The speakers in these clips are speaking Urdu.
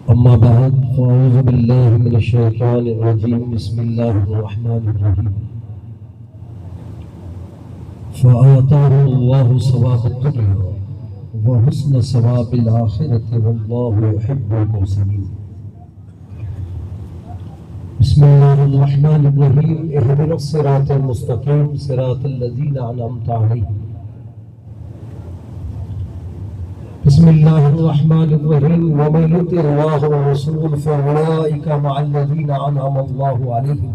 أما بعد فأعوذ بالله من الشيطان الرجيم بسم الله الرحمن الرحيم فآتاه الله ثواب الدنيا وحسن ثواب الآخرة والله يحب المحسنين بسم الله الرحمن الرحيم اهدنا الصراط المستقيم صراط الذين أنعمت عليهم بسم الله الرحمن الرحيم ومن يطع الله ورسوله فأولئك مع الذين أنعم الله عليهم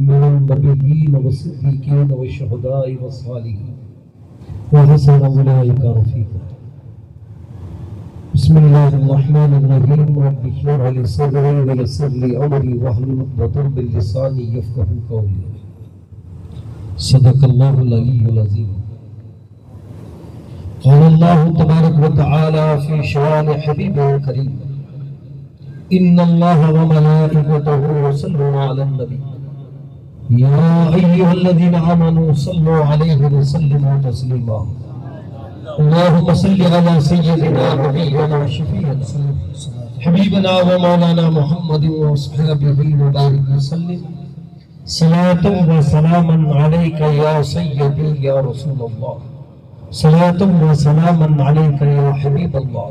من النبيين والصديقين والشهداء والصالحين وحسن أولئك رفيقا بسم الله الرحمن الرحيم رب اشرح لي صدري ويسر لي أمري واحلل عقدة من لساني يفقهوا قولي صدق الله العلي العظيم قال الله تبارك وتعالى في شأن حبيبه الكريم إن الله وملائكته يصلون على النبي يا أيها الذين آمنوا صلوا عليه وسلموا تسليما اللهم صل على سيدنا نبينا وشفيعنا حبيبنا ومولانا محمد وصحبه وبارك وسلم صلاة وسلاما عليك يا سيدي يا رسول الله صلاة وسلاما عليك يا حبيب الله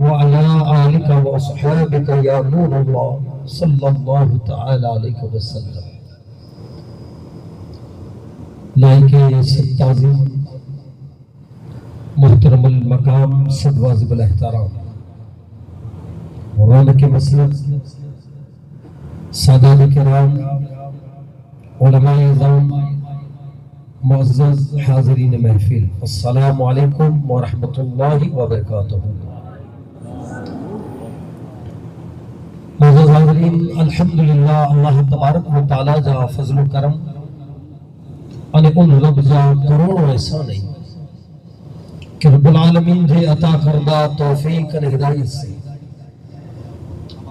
وعلى آلك وأصحابك يا نور الله صلى الله تعالى عليك وسلم لائق ستازم محترم المقام صد واجب الاحترام رونق مسلک سادات کرام علماء اعظام معزز حاضرین محفل السلام علیکم ورحمۃ اللہ وبرکاتہ معزز حاضرین الحمدللہ اللہ تبارک و تعالی جا فضل و کرم ان رب جا کروڑوں احسان ہے کہ رب العالمین جے عطا کردہ توفیق اور ہدایت سے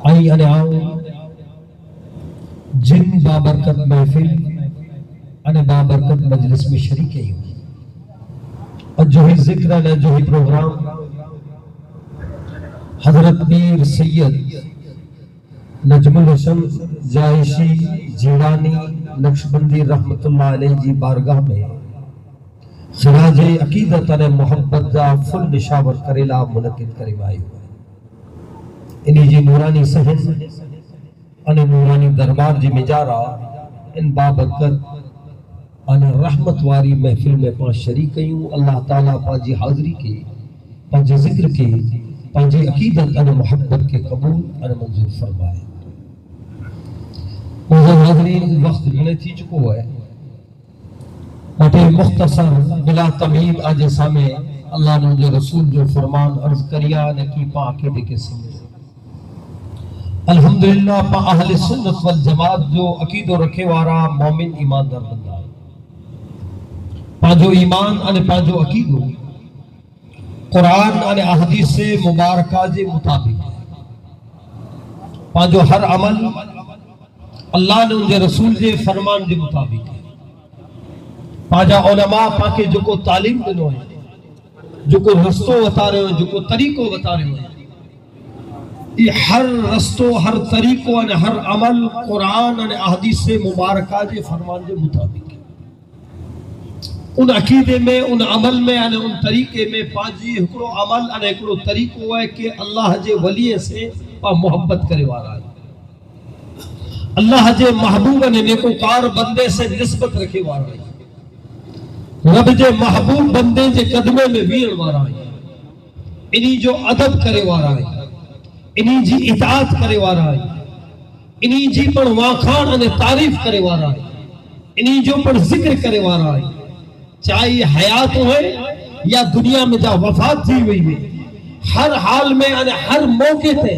آئی انعام جن بابرکت محفل ان بابرکت مجلس میں شریک ہی ہوں اور جو ہی ذکر ہے جو ہی پروگرام حضرت پیر سید نجم الحسن جائشی جیلانی نقشبندی رحمت اللہ علیہ جی بارگاہ میں خراج عقیدت اور محبت جا فل نشاور کریلا منعقد کرے آئے ہوئے انہی جی نورانی سہن ان نورانی دربار جی مجارہ ان بابرکت ان رحمت واری محفل میں پانچ شریک ہوں اللہ تعالیٰ پانچی حاضری کے پانچی ذکر کے پانچی عقیدت ان محبت کے قبول ان منظور فرمائے معزز حاضرین وقت ملے تھی چکو ہے بٹے مختصر بلا تمہید آج سامنے اللہ نے جو رسول جو فرمان عرض کریا نکی پا عقیدے کے سمجھے الحمدللہ پا اہل سنت والجماعت جو عقید و رکھے وارا مومن ایماندار بندہ پانچو ایمان ان پانچو عقیدو قرآن ان احادیث سے مبارکہ جے مطابق پانچو ہر عمل اللہ نے ان کے رسول جے فرمان جے مطابق پانچا علماء پاکے جو کو تعلیم دنو ہے جو کو رستو بتا رہے ہیں جو کو طریقوں بتا رہے ہیں یہ ہر رستو ہر طریقوں ان ہر عمل قرآن ان احادیث سے مبارکہ جے فرمان جے مطابق ان عقیدے میں ان عمل میں ان طریقے میں پانچی ہکڑو عمل ان ہکڑو طریقو ہے کہ اللہ جے ولی سے پا محبت کرے وارا ہے اللہ جے محبوب نے نیکوکار بندے سے نسبت رکھے وارا ہے رب جے محبوب بندے جے قدمے میں ویر وارا ہے انہی جو ادب کرے وارا ہے انہی جی اطاعت کرے وارا ہے انہی جی پر واخان نے تعریف کرے وارا ہے انہی جو پر ذکر کرے وارا ہے چاہے حیات ہوئے یا دنیا میں جا وفات تھی ہوئی ہے ہر حال میں ہر موقع تے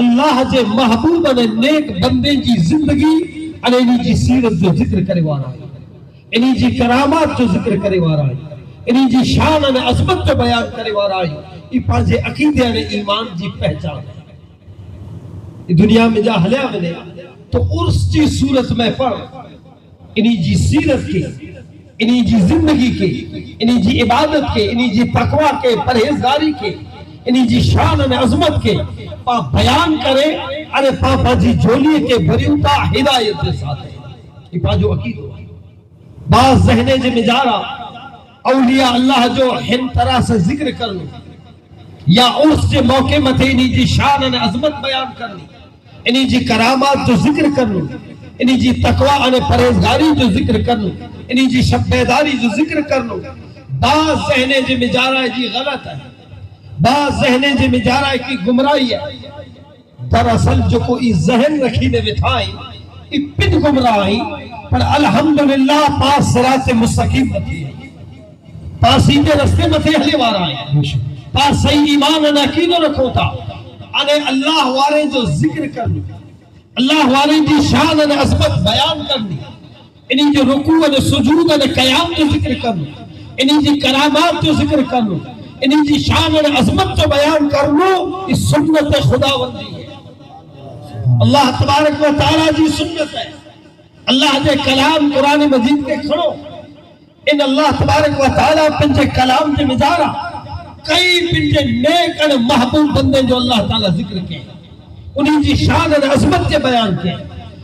اللہ جے محبوب نے نیک بندے کی زندگی انہی جی سیرت جو ذکر کرے وارا ہے انہی جی کرامات جو ذکر کرے وارا ہے انہی جی شان نے عظمت جو بیان کرے وارا ہے یہ پانچے عقیدے نے ایمان جی پہچان ہے دنیا میں جا ہلیا ملے تو عرص جی صورت میں پڑھ انہی جی سیرت کی انہی جی زندگی کے انہی جی عبادت کے انہی جی تقوی کے پرہیزگاری کے انہی جی شان نے عظمت کے پا بیان کرے ارے پاپا جی جولیے کے بریوتا ہدایت دے ساتھ ہے یہ پا جو عقید ہوا بعض ذہنے جے مجارہ اولیاء اللہ جو ہن طرح سے ذکر کرنی یا اس جے موقع متھے انہی جی شان نے عظمت بیان کرنی انہی جی کرامات جو ذکر کرنی انہی جی تقوی انہیں پرہیزگاری جو ذکر کرنو انہی جی شب بیداری جو ذکر کرنو بعض ذہنے جے مجارہ جی غلط ہے بعض ذہنے جے مجارہ کی گمراہی ہے دراصل جو کوئی ذہن رکھی نے بٹھائیں یہ پن گمراہی پر الحمدللہ پاس صراط مستقیم متی ہے پاس سیدھے رستے متے ہلے وارا ہے پاس صحیح ایمان انا کینو رکھو تھا انہیں اللہ وارے جو ذکر کرنو اللہ والے دی شان اور عظمت بیان کرنی انہی جو رکوع اور سجود اور قیام جو ذکر کرنی انہی جی کرامات جو ذکر کرنی انہی جی شان اور عظمت جو بیان کرنو اس سنت خداوندی ہے اللہ تبارک و تعالی جی سنت ہے اللہ دے کلام قرآن مجید کے کھڑو ان اللہ تبارک و تعالی پنجے کلام کے مزارہ کئی پنجے نیک اور محبوب بندے جو اللہ تعالی ذکر کے انہی جی شان اور عظمت کے بیان کے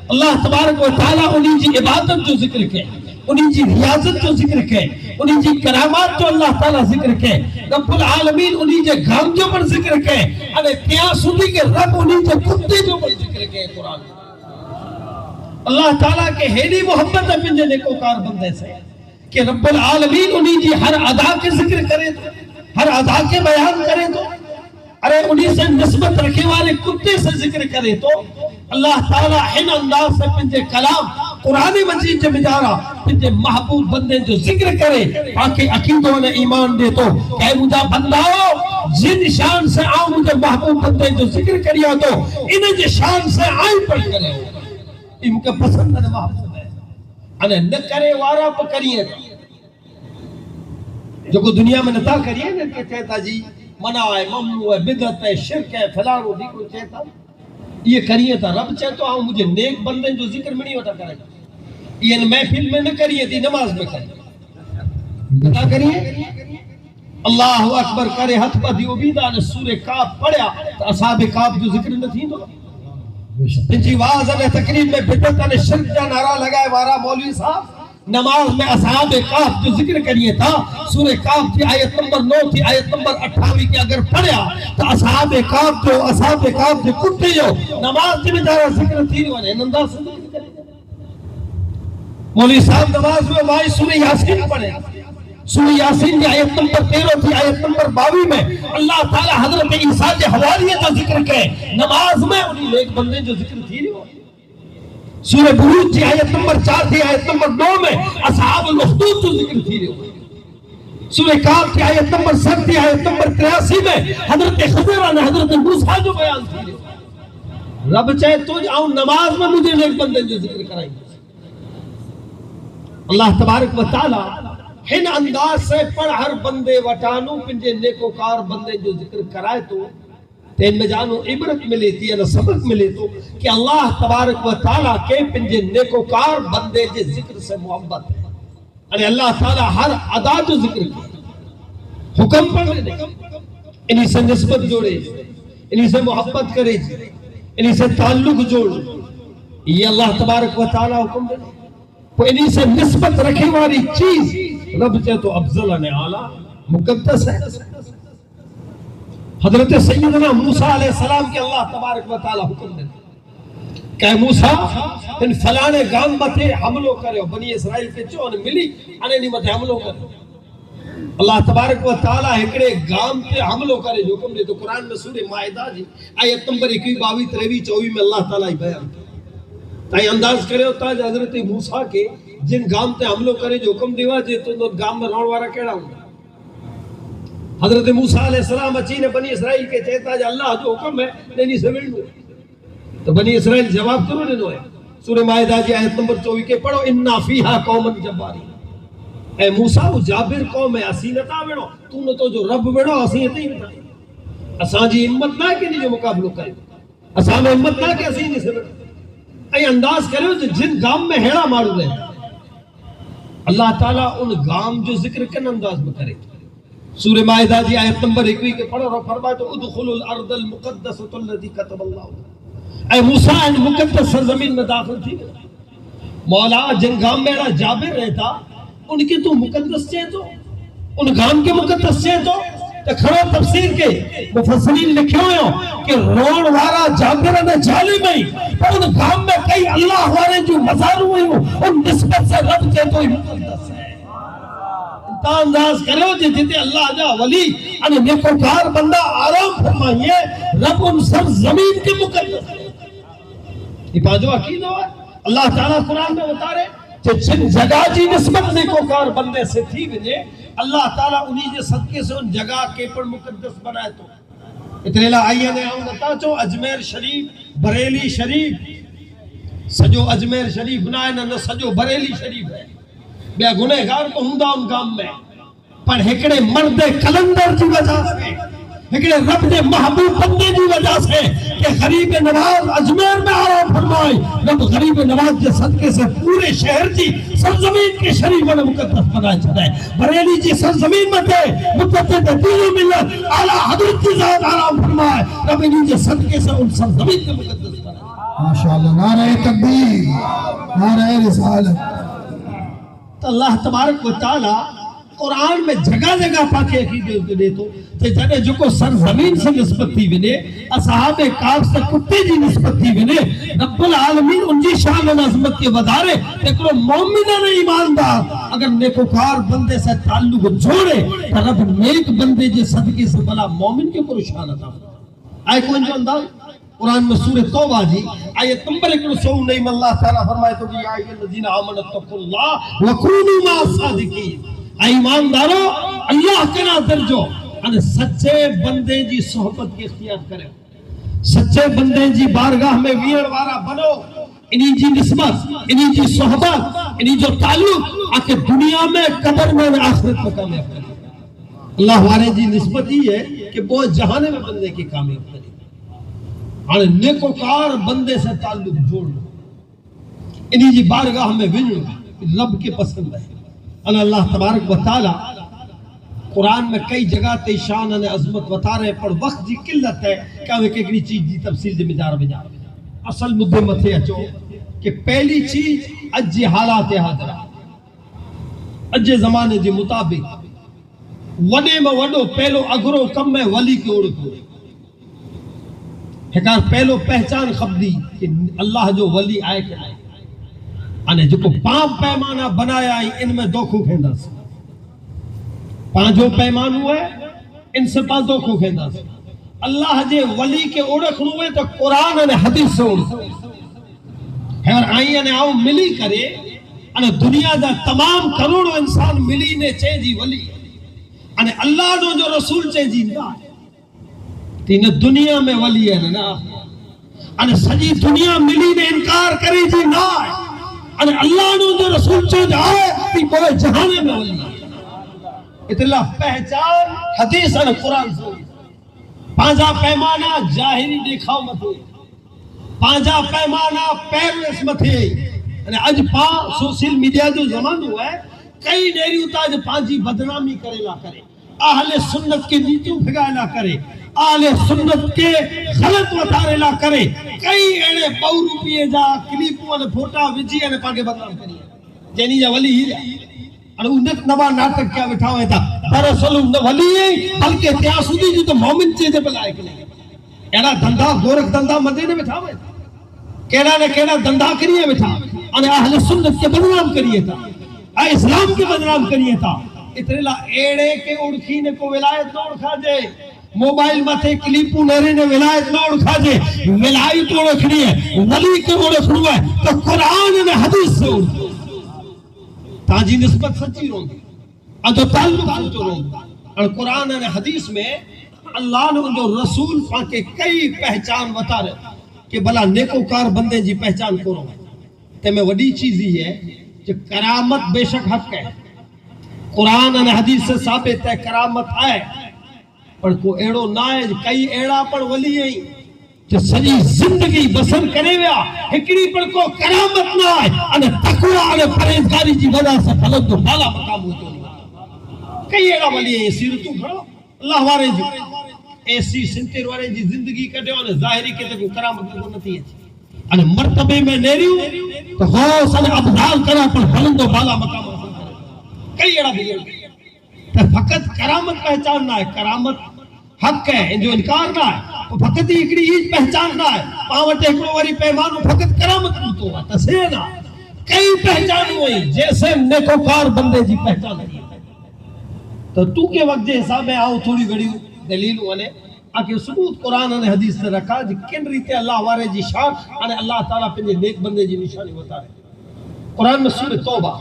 اللہ تبارک و تعالیٰ انہی جی عبادت جو ذکر کے انہی جی ریاضت جو ذکر کے انہی جی کرامات جو اللہ تعالیٰ ذکر کے رب العالمین انہی جے گھام جو پر ذکر کے انہیں قیاس انہی کے رب انہی جے کتے جو پر ذکر کے قرآن اللہ تعالیٰ کے ہیلی محبت ہے پنجے نیکوکار بندے سے کہ رب العالمین انہی جی ہر ادا کے ذکر کرے تو ہر ادا کے بیان کرے تو ارے انہی سے نسبت رکھے والے کتے سے ذکر کرے تو اللہ تعالیٰ ان انداز سے پنجے کلام قرآن مجید جو مجارہ پنجے محبوب بندے جو ذکر کرے تاکہ عقیدوں نے ایمان دے تو کہ مجھا بنداؤ جن شان سے آؤ مجھے محبوب بندے جو ذکر کریا تو انہیں جو شان سے آئیں پر کرے ان کا پسند ہے محبوب ہے انہیں نہ کرے وارا پا کریے جو کو دنیا میں نتا کریے نا کہ کہتا جی منع ہے ممنوع ہے بدعت ہے شرک ہے فلانو بھی کوئی کہتا یہ کریے تھا رب چاہتا ہوں مجھے نیک بندے جو ذکر میں نہیں ہوتا کرے یہ محفل میں نہ کریے تھی نماز میں کریے بتا کریے اللہ اکبر کرے ہتھ پا دی عبیدہ نے سورہ کاف پڑھیا تو اصحاب کاف جو ذکر نہ تھی تو پنچی واضح نے تقریب میں بدعت نے شرک جا نعرہ لگائے وارا مولوی صاحب نماز میں اصحاب کاف جو ذکر کریے تھا سورہ کاف کی آیت نمبر 9 تھی آیت نمبر 28 کی اگر پڑھیا تو اصحاب کاف جو کتے جو نماز میں جارہ ذکر تھی انہیں نندہ سے ذکر کرے مولوی صاحب نماز میں وائی سورہ یاسین پڑھے سورہ یاسین کی آیت نمبر 13 تھی آیت نمبر 22 میں اللہ تعالی حضرت عیسیٰ کے حوالیے کا ذکر کرے نماز میں انہی نیک بندے جو ذکر تھی سورہ بروج کی آیت نمبر 4 تھی آیت نمبر 9 میں اصحاب الاخدود جو ذکر تھی سورہ کاف کی آیت نمبر 7 تھی آیت نمبر 83 میں حضرت خضر نے حضرت موسیٰ جو بیان تھی رب چاہے تو آؤں نماز میں مجھے نیک بندے جو ذکر کرائیں اللہ تبارک و تعالی ہن انداز سے پر ہر بندے وٹانو پنجے نیکوکار بندے جو ذکر کرائے تو تین میں جانو عبرت ملی تھی یا سبق ملی تو کہ اللہ تبارک و تعالیٰ کے پنجے نیکوکار بندے جے ذکر سے محبت ہے یعنی اللہ تعالیٰ ہر ادا جو ذکر کی حکم پڑھنے دے انہی سے نسبت جوڑے انہی سے محبت کرے انہی سے تعلق جوڑ یہ اللہ تبارک و تعالیٰ حکم دے تو انہی سے نسبت رکھے والی چیز رب چاہے تو افضل اعلیٰ مقدس ہے حضرت سیدنا موسیٰ علیہ السلام کے اللہ تبارک و تعالی حکم دیتے کہ موسیٰ ان فلانے گام متے حملو کرے بنی اسرائیل کے چون ملی انہیں نہیں متے حملو کرے اللہ تبارک و تعالی ایکڑے گام پہ حملو کرے جو حکم دے تو قرآن میں سورہ مائدہ جی آیت نمبر 21 22 23 24 میں اللہ تعالی بیان تائی انداز کرے ہوتا ہے حضرت موسیٰ کے جن گام تے حملو کرے جو حکم دیوا جے تو گام میں رون وارا کیڑا ہوں حضرت موسیٰ علیہ السلام اچھی نے بنی اسرائیل کے چہتا جا اللہ جو حکم ہے نہیں سمجھ لو تو بنی اسرائیل جواب کرو نہیں ہے سورہ مائدہ جی آیت نمبر 24 کے پڑھو اِنَّا فِيهَا قَوْمًا جَبَّارِينَ اے موسیٰ وہ جابر قوم ہے اسینتا ویڑو تو نے تو جو رب ویڑو اسینتا ہی بتا اساں جی امت نہ کہ نہیں جو مقابلو کرے اساں میں امت نہ کہ اسین نہیں سمجھ اے انداز کرے ہو جن گام میں ہیڑا مارو رہے اللہ تعالیٰ ان گام جو ذکر کن انداز میں کرے سورہ مائدہ جی آیت نمبر 21 کے پڑھو اور فرمائے تو ادخلوا الارض المقدسۃ التي كتب اللہ، اے موسیٰ ان مقدس سرزمین میں داخل تھی. مولا جن گام میں جابر رہتا ان کی تو مقدس چاہے تو ان گام کے مقدس چاہے تو کھڑو تفسیر کے مفسرین لکھے ہوئے ہو کہ رون وارا جابر نے ظالم ہی پر ان گام میں کئی اللہ والے جو مزار ہوئے ہو ان نسبت سے رب کے تو مقدس ہے. انداز کرو جیتے اللہ جا ولی ان نیکوکار بندہ آرام فرمائیے رب ان سر زمین کے مقدس ہے. یہ پانچو عقیدہ ہے. اللہ تعالیٰ قرآن میں بتا رہے کہ جن جگہ جی نسبت نیکوکار بندے سے تھی وجے اللہ تعالیٰ انہی جے صدقے سے ان جگہ کے پر مقدس بنائے تو اتنے لا آئیے نے ہم بتا چو اجمیر شریف بریلی شریف سجو اجمیر شریف بنائے نہ سجو بریلی شریف ہے بیا گنہگار کو ہوندا ان کام میں پر ہکڑے مرد کلندر کی وجہ سے ہکڑے رب دے محبوب بندے کی وجہ سے کہ غریب نواز اجمیر میں آرام فرمائے رب غریب نواز کے صدقے سے پورے شہر جی سرزمین کے شریف میں مقدس بنائے چھڑے. بریلی جی سرزمین میں تھے مقدس دین ملت اعلیٰ حضرت کی ذات آرام فرمائے رب انہی کے صدقے سے ان سرزمین کے مقدس بنائے. ماشاءاللہ نعرہ تکبیر نعرہ رسالت. تو اللہ تبارک و تعالی قرآن میں جگہ جگہ پاکے عقیدے دے تو جنے جو کو سرزمین سے نسبت تھی ونے اصحاب کاف سے کتے جی نسبت تھی ونے رب العالمین ان جی شان و عظمت کے ودارے لیکن مومنان ایماندار اگر نیکوکار بندے سے تعلق جوڑے تو رب نیک بندے جے صدقے سے بلا مومن کے پر شان عطا. آئے کون جو انداز قرآن میں سورہ توبہ جی آیت نمبر 109 اللہ تعالیٰ فرمائے تو کہ یا الذین آمنوا اتقوا اللہ وکونوا مع الصادقین. ایماندارو اللہ کے ناظر جو ان سچے بندے جی صحبت کی اختیار کرے سچے بندے جی بارگاہ میں ویڑ وارا بنو انہی جی نسبت انہی جی صحبت انہی جو تعلق آکے دنیا میں قبر میں آخرت میں کامیاب کرے. اللہ والے جی نسبت ہی ہے کہ وہ جہانے میں بندے کی کامیاب کرے. اور نیکوکار بندے سے تعلق جوڑنا انہی جی بارگاہ میں ویڑ رب کے پسند ہے. اللہ تبارک و تعالی قرآن میں کئی جگہ تے شان نے عظمت بتا رہے پر وقت جی قلت ہے کہ ہمیں کئی چیز جی تفصیل جی مجار اصل مدے متھے اچو کہ پہلی چیز اج حالات حاضرہ اج زمانے جی مطابق وڈے میں وڈو پہلو اگرو کم میں ولی کے اوڑ کو ہکار پہلو پہچان خبدی کہ اللہ جو ولی آئے کہ آئے آنے جو کو پانچ پیمانہ بنایا ہی ان میں دو کھو کھیندا سے پانچوں پیمان ہوئے ان سے پانچ دو کھو کھیندا سے اللہ جے ولی کے اوڑک ہوئے تو قرآن نے حدیث سے اوڑک ہے اور آئیے نے آؤ ملی کرے انہیں دنیا دا تمام کروڑوں انسان ملی نے چاہے جی ولی انہیں اللہ نو جو رسول چاہے جی نا تین دنیا میں ولی ہے نا انہیں سجی دنیا ملی نے انکار کرے جی نا انہیں اللہ نو جو رسول چاہے جائے تی کوئی جہانے میں ولی ہے. اتلا پہچان حدیث اور قرآن سے پانچا پیمانہ ظاہری دیکھاؤ مت ہوئی پانچا پیمانہ پیرس مت ہوئی اج سوشل میڈیا جو زمان ہوا ہے کئی ڈیری ہوتا ہے پانچی بدنامی کرے لا کرے اہل سنت کے نیتیوں پھگائے لا کرے اہل سنت کے غلط وطارے لا کرے کئی ایڑے پاؤ روپیے جا کلیپوں نے پھوٹا وجی نے پاکے بدنام کری جینی جا ولی ہی رہا اور انت نوا ناٹک کیا بٹھا ہوئے تھا دراصل ولی ہے بلکہ تیاسودی جو تو مومن چیزیں بلائے کے لئے ایڑا دندہ گورک دندہ مدے نے بٹھا ہوئے تھا کیڑا نے کیڑا دندہ کریے بٹھا انہیں اہل سنت کے بدنام کریے تھا اسلام کے بدنام کریے تھا اتنے لا ایڑے کے اڑکھینے کو ولایت نہ اڑکھا جے موبائل ماتھے کلیپو نیرے نے ولایت نہ اڑکھا جے ولایت اڑکھنی ہے ولی کے اڑکھنو ہے تو قرآن نے حدیث سے اڑکھا تاجی نسبت سچی رہوں گی ادھو تعلق سچو رہوں گی اور قرآن نے حدیث میں اللہ نے جو رسول کے کئی پہچان بتا رہے کہ بلا نیکوکار بندے جی پہچان کو رہوں تے میں وڈی چیز ہی ہے کہ کرامت بے شک حق ہے قرآن نے حدیث سے ثابت ہے کرامت ہے پر کو ایڑو نہ ہے کئی ایڑا پر ولی ہے کہ سجی زندگی بسر کرے ویا ہکڑی پر کو کرامت نہ ہے انہیں تقوی انہیں پرہیزگاری جی وجہ سے بلند و بالا مقام ہوتے ہیں کئی اڑا ولی ہے سیرتوں کھڑو اللہ وارے جو ایسی سنتر وارے جی زندگی کٹے اور ظاہری کے تے کو کرامت کو نتی ہے ان مرتبے میں نیریو تو غوث ان ابدال کرا پر بلند و بالا مقام حاصل کرے کئی اڑا بھی تو فقط کرامت پہچاننا ہے کرامت حق ہے ان جو انکار نہ ہے تو فقط ہی اکڑی ہی پہچاننا ہے پاوٹ ایکڑو واری پیمانو فقط کرامت ہوتا ہے تسینا کئی پہچان ہوئی جیسے نیکوکار بندے جی پہچان ہوئی تو تو کے وقت جے حساب میں آؤ تھوڑی گھڑی دلیل ہونے آکے ثبوت قرآن نے حدیث سے رکھا جی کن ریتے اللہ وارے جی شان آنے اللہ تعالیٰ پہ نیک بندے جی نشانی بتا رہے قرآن میں سورہ توبہ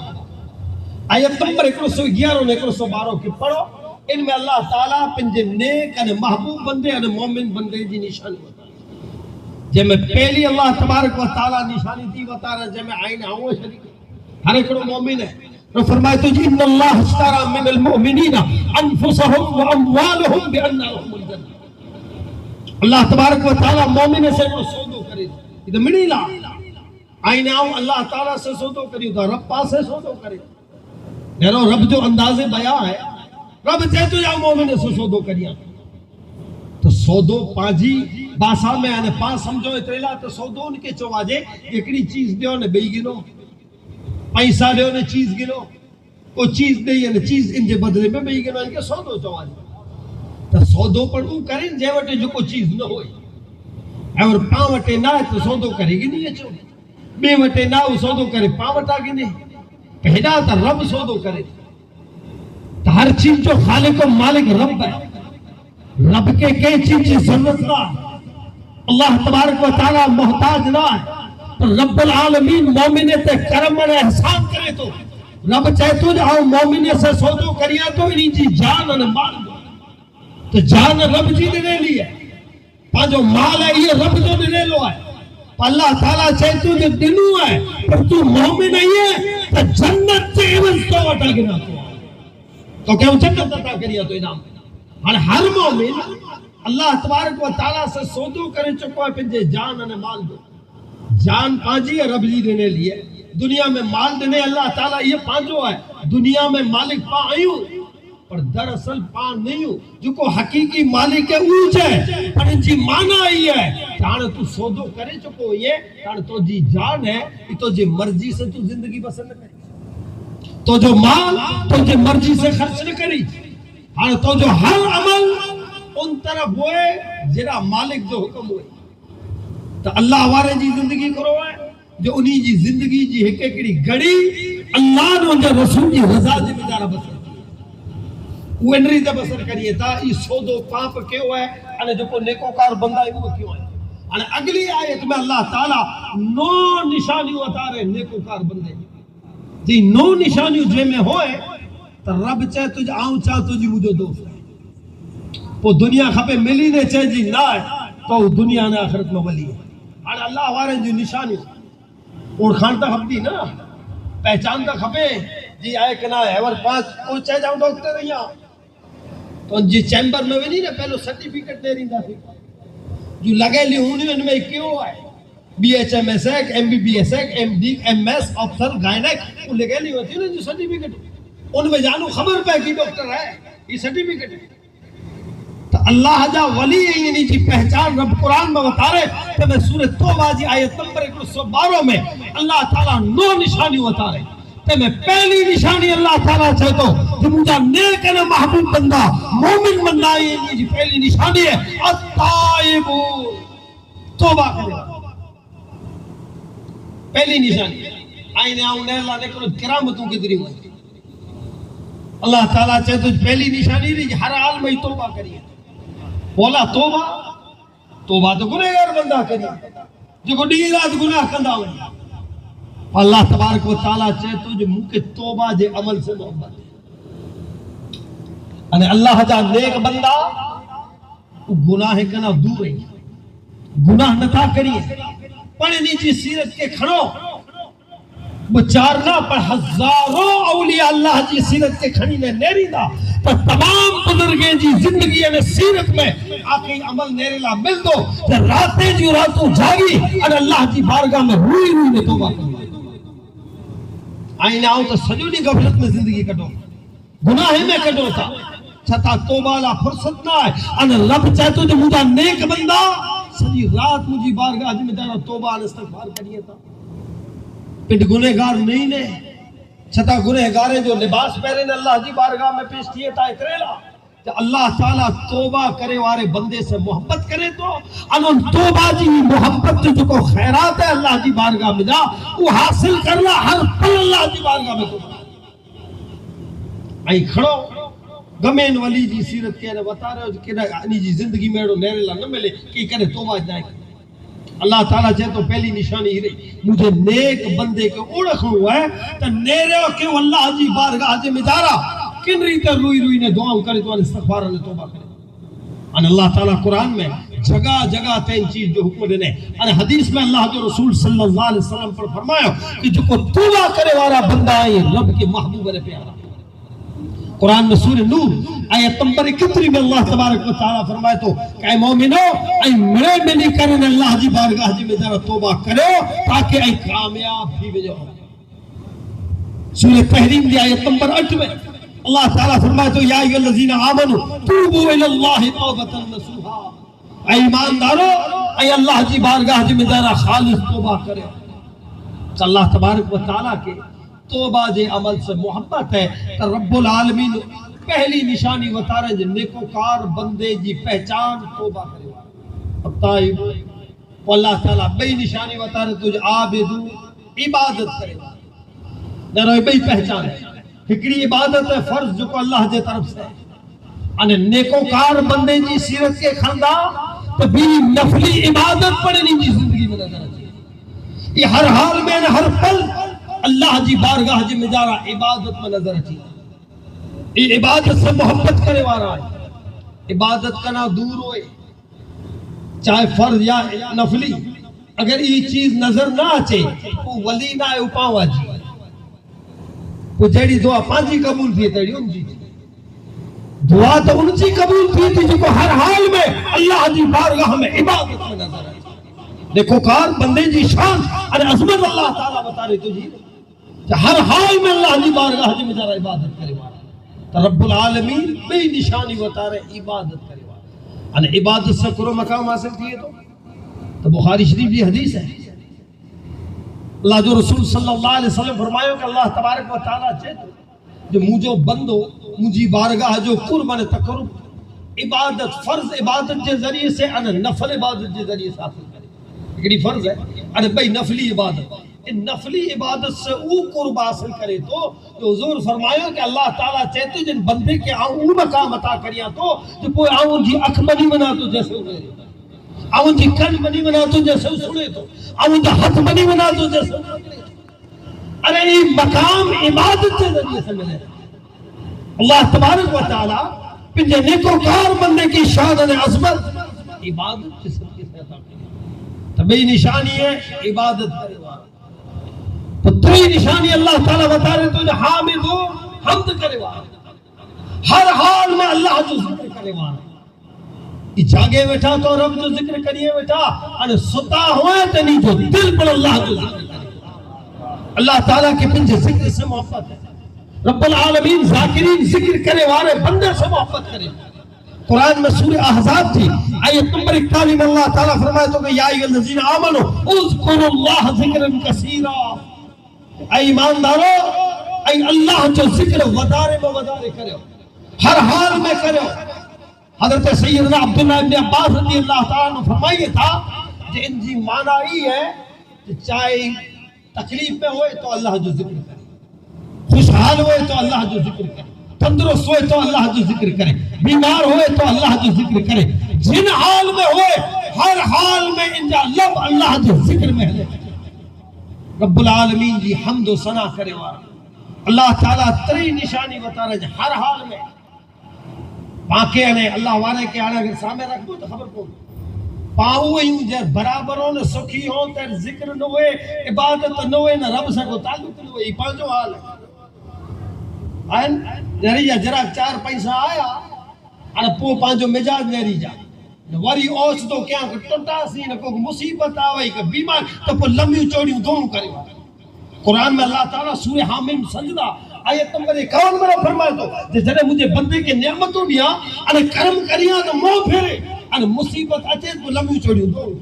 آیت نمبر 111 اور 112 کی پڑھو ان میں اللہ تعالیٰ پنجے نیک اور محبوب بندے اور مومن بندے جی نشانی بتا رہے جے میں پہلی اللہ تبارک و تعالیٰ نشانی تھی بتا رہے جے میں آئین آؤں شریک ہر ایکڑو مومن ہے تو فرمائے تو جی ان اللہ اشترى من المؤمنین انفسهم و اموالهم بان لهم الجنہ اللہ تبارک و تعالیٰ مومن سے وہ سودو کرے یہ مڑی لا آئین آؤں اللہ تعالیٰ سے سودو کری تو رب پاس سے سودو کرے یعنی رب جو انداز بیاں ہے رب چاہتو جاؤ مومن سے سودو کریا تو سودو پانجی باسا میں آنے پاس سمجھو اتریلا تو سودو ان کے چواجے ایکڑی چیز دیو نے بئی گنو پیسہ دیو نے چیز گنو وہ چیز دے یعنی چیز ان جے بدلے میں بئی گنو ان کے سودو چواجے تو سودو پر وہ کریں جے وٹے جو کوئی چیز نہ ہوئی اور پاں وٹے نہ تو سودو کرے گی نہیں اچھو بے وٹے نہ وہ سودو کرے پاں وٹا گی نہیں پہلا تا رب سودو کرے تو ہر چیز جو خالق و مالک رب ہے رب کے کئی چیز کی ضرورت نہ اللہ تبارک و تعالی محتاج نہ ہے تو رب العالمین مومن تے کرم اور احسان کرے تو رب چاہتو جاؤ مومن سے سودو کریا تو انہی جی جان اور مال دو تو جان رب جی نے لی ہے پا جو مال ہے یہ رب جو نے لو ہے اللہ تعالیٰ چاہتو جو دنو ہے پر تو مومن نہیں ہے تو جنت سے عوض تو وٹا گنا تو کیا جنت عطا کریا تو انعام اور ہر مومن اللہ تبارک و تعالیٰ سے سودو کرے چکو ہے پنجے جان اور مال دو جان پانچی ہے رب جی دینے لیے دنیا میں مال دینے اللہ تعالیٰ یہ پانچو ہے دنیا میں مالک پا آئیوں پر دراصل پا نہیں ہوں جو کو حقیقی مالک ہے اوچ ہے پر ان جی مانا ہی ہے چاہنے تو سودو کرے چکو یہ چاہنے تو جی جان ہے تو جی مرضی سے تو زندگی بسر نہ کری تو جو مال تو جی مرضی سے خرچ نہ کری تو جو ہر عمل ان طرف ہوئے جرا مالک جو حکم ہوئے تو اللہ وارے جی زندگی کرو ہے جو انہی جی زندگی جی ایک ایکڑی گڑی اللہ نے ان جو رسول جی رضا جی بجارہ بسر وہ انری دے بسر کریے تا ای سودو پاپ کیوں ہے انہیں جو کو نیکوکار بندہ ہے وہ کیوں ہے انہیں اگلی آیت میں اللہ تعالیٰ 9 نشانیوں اتا رہے نیکوکار بندے جی 9 نشانیوں جے میں ہوئے تو رب چاہے تجھ آؤں چاہ تجھ مجھے دوست ہے وہ دنیا خبے ملی نے چاہے جی نہ ہے تو دنیا نے آخرت میں ولی ہے اور اللہ ہمارے جو نشانی اور خانتا خبتی نا پہچانتا خبے جی آئے کہ نہ ہے اور 5 کوئی چاہے جاؤں ڈاکٹر رہی ہاں تو جی چیمبر میں بھی نہیں نا پہلو سرٹیفیکٹ دے رہی تھی جو لگے لی ہونی ان میں کیوں ہے بی ایچ ایم ایس ایک ایم بی بی ایس ایک ایم ڈی ایم ایس افسر گائنیک وہ لگے لی ہوتی نا جو سرٹیفیکٹ ان میں جانو خبر پہ کی ڈاکٹر ہے یہ سرٹیفیکٹ ہے تو اللہ جا ولی ہے یعنی جی پہچان رب قرآن میں بتا رہے کہ میں سورہ توبہ جی آیت نمبر 112 میں اللہ تعالیٰ 9 نشانی بتا رہے کہ میں پہلی نشانی اللہ تعالیٰ چاہتا ہوں جو مجھا نیک ہے محبوب بندہ مومن بندہ ہے جی پہلی نشانی ہے التائب توبہ کرے پہلی نشانی آئینے آؤں نے اللہ نے کرو کرامتوں کی دری ہوئی اللہ تعالیٰ چاہتا ہوں پہلی نشانی نہیں ہر حال میں توبہ کریے بولا توبہ تو گناہگار بندہ کریے جو کو ڈیل رات گناہ کندہ ہوئی اللہ تبارک و تعالیٰ چاہتا ہوں جو منہ کے توبہ جے عمل سے محبت ہے یعنی اللہ جا نیک بندہ گناہ کنا دور رہی گناہ نہ تھا کریے پڑھنی جی سیرت کے کھڑو بچارنا پر ہزاروں اولیاء اللہ جی سیرت کے کھڑی نے نیری دا پر تمام بزرگیں جی زندگی نے سیرت میں آخری عمل نیرے لا مل دو کہ راتیں جی راتوں جاگی اور اللہ جی بارگاہ میں روئی روئی نے توبہ کری آئین آؤں تو سجودی غفلت میں زندگی کٹو گناہ میں کڈو تھا چھتا توبہ لا فرصت نہ ہے ان رب چاہتو جو مجھا نیک بندہ سجی رات مجھے بارگاہ میں جانا توبہ استغفار کریے تھا پھر گنہگار نہیں نے چھتا گنہگارے جو لباس پہرے نے اللہ جی بارگاہ میں پیش کیے تھا اتریلا کہ اللہ تعالیٰ توبہ کرے وارے بندے سے محبت کرے تو ان توبہ جی محبت جو کو خیرات ہے اللہ جی بارگاہ میں جا وہ حاصل کرنا ہر پل اللہ جی بارگاہ میں توبہ آئی کھڑو گمین ولی جی سیرت کہنے بتا رہے ہو کہ انہی جی زندگی میں نیرے لا نہ ملے کہ کرے توبہ جائے اللہ تعالیٰ چاہے تو پہلی نشانی ہی رہی مجھے نیک بندے کے اوڑکھ ہوا ہے تو نیرے ہو کہ اللہ جی بارگاہ جی میں جا رہا کن ریتے روئی روئی نے دعاؤں کرے تو استغفار نے توبہ کرے ان اللہ تعالیٰ قرآن میں جگہ جگہ تین چیز جو حکم دینے ان حدیث میں اللہ جو رسول صلی اللہ علیہ وسلم پر فرمایا کہ جو کو توبہ کرے والا بندہ ہے رب کے محبوب نے پیارا قرآن میں سورہ نور آیت نمبر 31 میں اللہ تبارک و تعالیٰ فرمائے تو کہ اے مومنو اے مرے میں نہیں کرنے اللہ جی بارگاہ جی میں ذرا توبہ کرو تاکہ اے کامیاب بھی بجاؤ سورہ تحریم دی آیت نمبر 8 میں اللہ تعالیٰ فرمائے تو یا ایھا الذین آمنوا توبوا الی اللہ توبۃ نصوحا اے ایماندارو اے اللہ جی بارگاہ جی میں ذرا خالص توبہ کرو تو اللہ تبارک و تعالیٰ کے توبہ جے عمل سے محبت ہے کہ رب العالمین پہلی نشانی بتا رہے ہیں نیکوکار بندے جی پہچان توبہ کرے التائب اللہ تعالیٰ بئی نشانی بتا رہے تجھے عابدو عبادت کرے نہ رہے بئی پہچان ہے فکری عبادت ہے فرض جو کو اللہ جے طرف سے ہے نیکوکار بندے جی سیرت کے خندہ تو بھی نفلی عبادت پڑھنی جی زندگی میں نظر آتی یہ ہر حال میں ہر پل اللہ جی بارگاہ جی میں جا رہا عبادت میں نظر آتی یہ عبادت سے محبت کرے وارا ہے عبادت کرنا دور ہوئے چاہے فرض یا نفلی اگر یہ چیز نظر نہ آچے وہ ولی نہ ہے اپاوا جی وہ جیڑی دعا پانچی قبول تھی تیڑی ان جی دعا تو ان جی قبول تھی جو کو ہر حال میں اللہ جی بارگاہ میں عبادت میں نظر آئی دیکھو کار بندے جی شان اور عظمت اللہ تعالیٰ بتا رہے تو جی کہ ہر حال میں اللہ جی بارگاہ جی میں ذرا عبادت کرے وارا تو رب العالمین بے نشانی بتا رہے عبادت کرے وارا اور عبادت سے کرو مقام حاصل کیے تو بخاری شریف یہ حدیث ہے اللہ جو رسول صلی اللہ علیہ وسلم فرمایا کہ اللہ تبارک و تعالیٰ چاہتے جو مجھو بندو مجھے بارگاہ جو قربان تقرب عبادت فرض عبادت کے ذریعے سے ان نفل عبادت کے ذریعے سے حاصل کرے ایک فرض ہے ان بھئی نفلی عبادت ان نفلی عبادت سے او قرب حاصل کرے تو جو حضور فرمایا کہ اللہ تعالیٰ چاہتے جن بندے کے آؤں مقام عطا کریا تو جو کوئی آؤں جی اکھ منی بنا تو جیسے ہوئے آؤں جی کن منی بنا تو جیسے سنے تو آؤں جی ہاتھ منی بنا تو جیسے ہوئے ارے یہ مقام عبادت کے ذریعے سے ملے اللہ تبارک و تعالیٰ پنجے نیکوکار بندے کی شان عظمت عبادت کے سب کے ساتھ تبھی نشانی ہے عبادت کرے وارا تو تری نشانی اللہ تعالیٰ بتا رہے تو حامد ہو حمد کرے وارا ہر حال میں اللہ جو ذکر کرے وارا یہ جاگے بیٹھا تو رب جو ذکر کریے بیٹھا اور ستا ہوئے تو نہیں جو دل پر اللہ جو ذکر کرے اللہ تعالیٰ کے پنجے ذکر سے محبت ہے رب العالمین ذاکرین ذکر کرے وارے بندے سے محبت کرے قرآن میں سورہ احزاب تھی آیت نمبر 41 میں اللہ تعالیٰ فرمائے تو کہ یا ایھا الذین آمنوا اذکروا اللہ ذکرا کثیرا اے ایماندارو اے اللہ جو ذکر ودارے میں ودارے کرو ہر حال میں کرو حضرت سیدنا عبداللہ ابن عباس رضی اللہ تعالیٰ نے فرمائیے تھا کہ ان جی معنی ہی ہے کہ چاہے تکلیف میں ہوئے تو اللہ جو ذکر کرے خوشحال ہوئے تو اللہ جو ذکر کرے تندرست ہوئے تو اللہ جو ذکر کرے بیمار ہوئے تو اللہ جو ذکر کرے جن حال میں ہوئے ہر حال میں ان جا لب اللہ جو ذکر میں ہے رب العالمین جی حمد و ثنا کرے وارا اللہ تعالیٰ تری نشانی بتا رہے ہر حال میں باقی نے اللہ والے کے آنے اگر سامنے رکھ دو تو خبر کون پاؤں ہی جب برابروں نے سکھی ہوں تیر ذکر نہ ہوئے عبادت نہ ہوئے نہ رب سے کو تعلق نہ ہوئے یہ پانچوں حال ہے آئین نریجا جراک 4 پیسہ آیا اور پو پانچوں مجاز نریجا واری اوچ تو کیا ٹوٹا سی نہ کوئی مصیبت آوائی کہ بیمار تو پو لمبی چوڑی دونوں کرے قرآن میں اللہ تعالیٰ سورہ حامیم سجدہ آیت نمبر 51 میں فرمائے تو جڑے مجھے بندے کے نعمتوں دیا ان کرم کریاں تو منہ پھیرے ان مصیبت اچے تو لمبی چھوڑیوں دو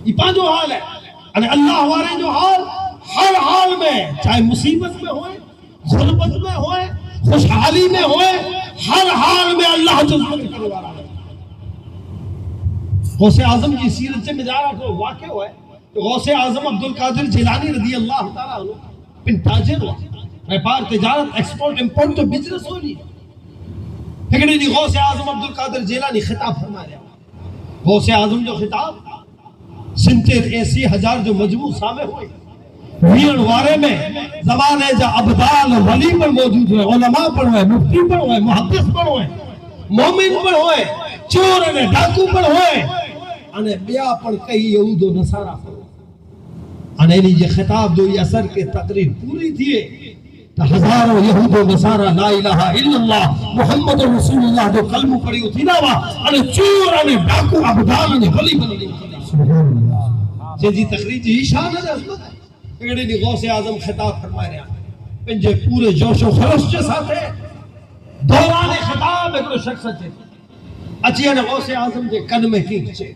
یہ پانچو حال ہے ان اللہ وارے جو حال ہر حال میں چاہے مصیبت میں ہوئے غربت میں ہوئے خوشحالی میں ہوئے ہر حال میں اللہ جو ذکر کرنے والا ہے غوث اعظم کی سیرت سے میں جا رہا تھا واقع ہوا ہے کہ غوث اعظم عبدالقادر جیلانی رضی اللہ تعالیٰ عنہ پن تاجر ہوا ویپار تجارت ایکسپورٹ امپورٹ تو بزنس ہو لی لیکن دی غوث اعظم عبدالقادر جیلانی خطاب فرما رہا غوث اعظم جو خطاب 87,000 جو مجموع سامنے ہوئے ویڑ وارے میں زمانے جا عبدال ولی پر موجود ہوئے علماء پر ہوئے مفتی پر ہوئے محدث پر ہوئے مومن پر ہوئے چور نے ڈاکو پر ہوئے انہیں بیا پر کئی یہود و نصارہ پر انہیں یہ خطاب دو یہ اثر کے تقریر پوری تھی تو ہزاروں یہود و نصارہ لا الہ الا اللہ محمد رسول اللہ جو کلمہ پڑی ہوتی نا وا انہیں چور انہیں ڈاکو عبدال انہیں ولی بننے جی تقریر جی شان ہے عظمت اگڑی دی غوث اعظم خطاب فرمائے رہا پنجے پورے جوش و خروش کے ساتھ ہے دوران خطاب ایک شخص ہے اچھی ہے غوث اعظم کے کن میں کی چھے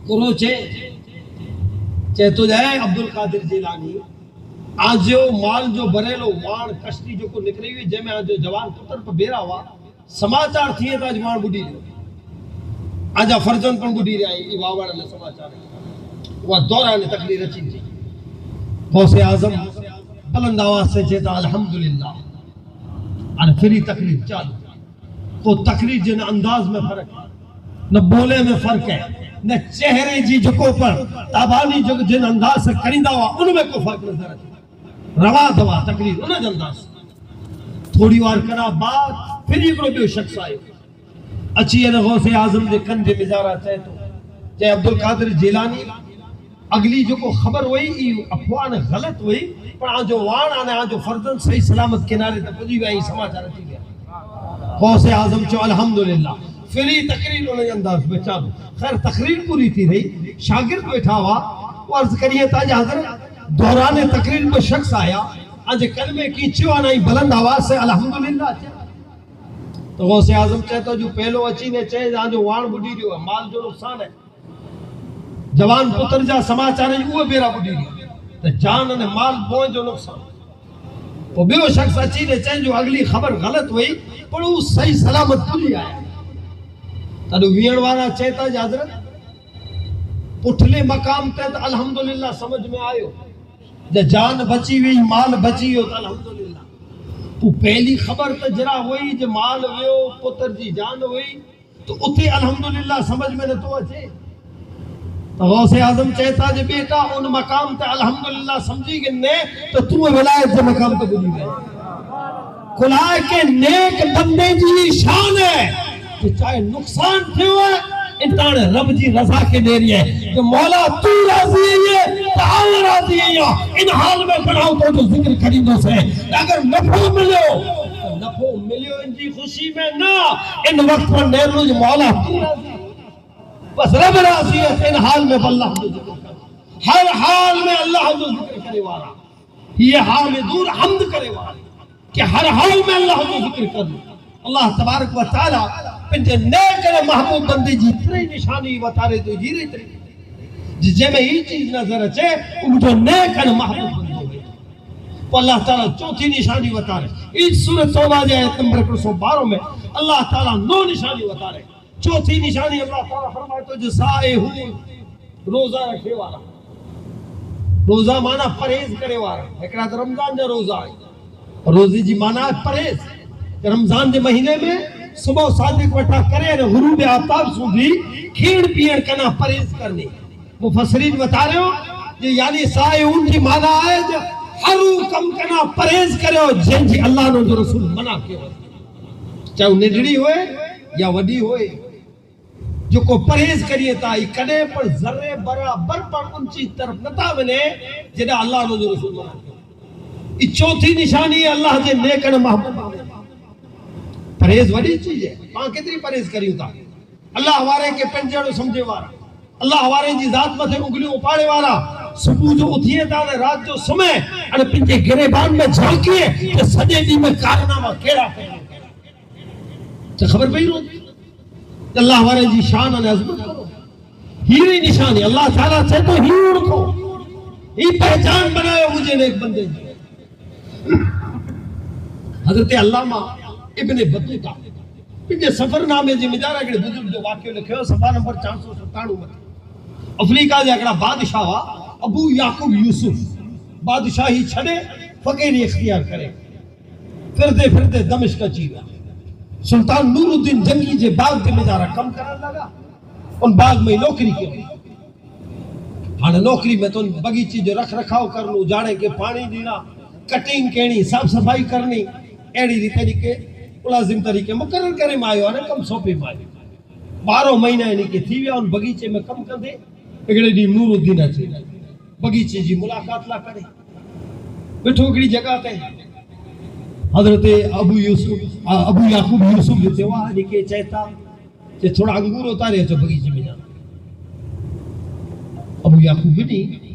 کرو چھے تو جائے عبدالقادر جیلانی آج جو مال جو بریلو وان کشتی جو کو نکلی ہوئی جے میں آج جو جوان پتر پر بیرا ہوا سماچار تھیے تا جوان بڑی رہے آجا فرزن پر بڑی رہے یہ واوڑا نے سماچار ہے وہ دوران تقریر اچھی تھی غوث اعظم بلند آواز سے چیتا الحمدللہ اور پھری تقریر چالو کو تقریر جن انداز میں فرق ہے نہ بولے میں فرق ہے نہ چہرے جی جکو پر تابانی جو جن انداز سے کریندہ ہوا ان میں کو فرق نظر ہے روا دوا تقریر انہیں انداز تھوڑی وار کرا بات پھر یہ کرو بھی شخص آئے اچھی ہے غوث اعظم دے کندھے مزارہ چاہے تو چاہے عبدالقادر جیلانی اگلی جو کو خبر ہوئی افوان غلط ہوئی پر آن جو وان آنے آن جو فرزن صحیح سلامت کنارے تک پجی گئی سماچار رہتی گیا غوث اعظم چو الحمدللہ فری تقریر انہیں انداز میں چالو خیر تقریر پوری تھی رہی شاگرد بیٹھا ہوا وہ عرض کریے تاج حضرت دوران تقریر میں شخص آیا آج کلمے کی چوانائی بلند آواز سے الحمدللہ تو غوث اعظم چاہتا جو پہلو اچھی نے چاہے جہاں جو وان بڑی رہی ہے مال جو نقصان ہے جوان پتر جا سماچار ہے وہ بیرا بڑی رہی تو جان نے مال بوئیں جو نقصان وہ بیو شخص اچھی نے چاہے جو اگلی خبر غلط ہوئی پر وہ صحیح سلامت پولی آیا تدو ویڑ والا چاہتا جا حضرت پٹھلے مقام تے تو الحمدللہ سمجھ میں آئیو جا جان بچی ہوئی مال بچی ہو تو الحمدللہ تو پہلی خبر تجرا ہوئی جو مال ہوئیو پتر جی جان ہوئی تو اتھے الحمدللہ سمجھ میں نہ تو اچھے تو غوث اعظم چاہتا جے بیٹا ان مقام تے الحمدللہ سمجھی گنے تو تمہیں ولایت سے مقام تے بلی گئے کھلائے کے نیک بندے جی شان ہے کہ چاہے نقصان تھے ہوئے انتانے رب جی رضا کے دے رہی ہے کہ مولا تو راضی ہے تو آن راضی ہے ان حال میں بڑھاؤ تو جو ذکر کریندوں سے اگر نفع ملیو تو نفع ملیو ان جی خوشی میں نہ ان وقت پر نیرلو جو مولا تو راضی ہے بس رب راضی ہے ان حال میں اللہ جو ذکر کر ہر حال میں اللہ جو ذکر کرے والا یہ حال دور حمد کرے والا کہ ہر حال میں اللہ جو ذکر کر اللہ تبارک و تعالی پنجے نیک محبوب بندے جی اتنی نشانی بتارے تو جی رہی تری جے میں ہی چیز نظر اچھے ان جو نیک محبوب بندے ہوئے تو اللہ تعالیٰ چوتھی نشانی بتارے اس سورت توبہ جائے نمبر 112 میں اللہ تعالیٰ 9 نشانی بتارے چوتھی نشانی اللہ تعالیٰ فرمائے تو جو سائے ہوئے روزہ رکھے والا روزہ مانا پرہیز کرے والا ایک رات رمضان جا روزہ آئی روزی جی مانا پرہیز رمضان دے مہینے میں صبح صادق وٹا کرے غروب آفتاب سودھی کھیڑ پیڑ کنا پرہیز کرنی مفسرین بتا رہے ہو یہ یعنی سائعون کی معنی ہے جو ہر کم کنا پرہیز کرے ہو جن جی اللہ نے جو رسول منع کیا چاہے نڈڑی ہوئے یا وڈی ہوئے جو کو پرہیز کریے تائی کنے پر ذرے برابر پر ان چیز طرف نتا بنے جنہ اللہ نے جو رسول منع کیا یہ چوتھی نشانی ہے اللہ جے نیکن محبوب آنے پرہیز وڈی چیز ہے ماں کتنی پرہیز کری ہوتا اللہ ہمارے کے پنجڑوں سمجھے والا اللہ ہمارے جی ذات میں سے انگلیوں پاڑے والا صبح جو اٹھیے تا رات جو سمے ان پنجے گریبان میں جھانکیے کہ سجے دی میں کارنامہ کیڑا تو خبر پئی رو اللہ والے جی شان اور عظمت کرو ہی نشانی اللہ تعالیٰ سے تو ہی رکھو ہی پہچان بنائے مجھے نیک بندے حضرت علامہ ابن بطوطہ پنجے سفر نامے جی مجارہ کے بزرگ جو واقعہ لکھے ہو صفحہ نمبر 497 میں افریقہ جا کڑا بادشاہ ہوا ابو یعقوب یوسف بادشاہی چھڑے فقیری اختیار کرے پھرتے پھرتے دمشق چیوا سلطان نور الدین جنگی جے باغ کے مجارہ کم کرنے لگا ان باغ میں نوکری کے ہاں نوکری میں تو بگیچی جو رکھ رکھاؤ کرنو جاڑے کے پانی دینا کٹنگ کہنی صاف صفائی کرنی ایڑی دی طریقے ملازم طریقے مقرر کرے مایو آنے کم سوپے مایو 12 مہینہ یعنی کہ تھی ویا ان بگیچے میں کم کر دے اگڑے دی نور الدین اچھے بگیچے جی ملاقات لا کرے بیٹھو اگڑی جگہ تے حضرت ابو یعقوب یوسف جو تیوا یعنی کہ چہتا کہ تھوڑا انگور ہوتا رہے جو بگیچے میں جانا ابو یعقوب نہیں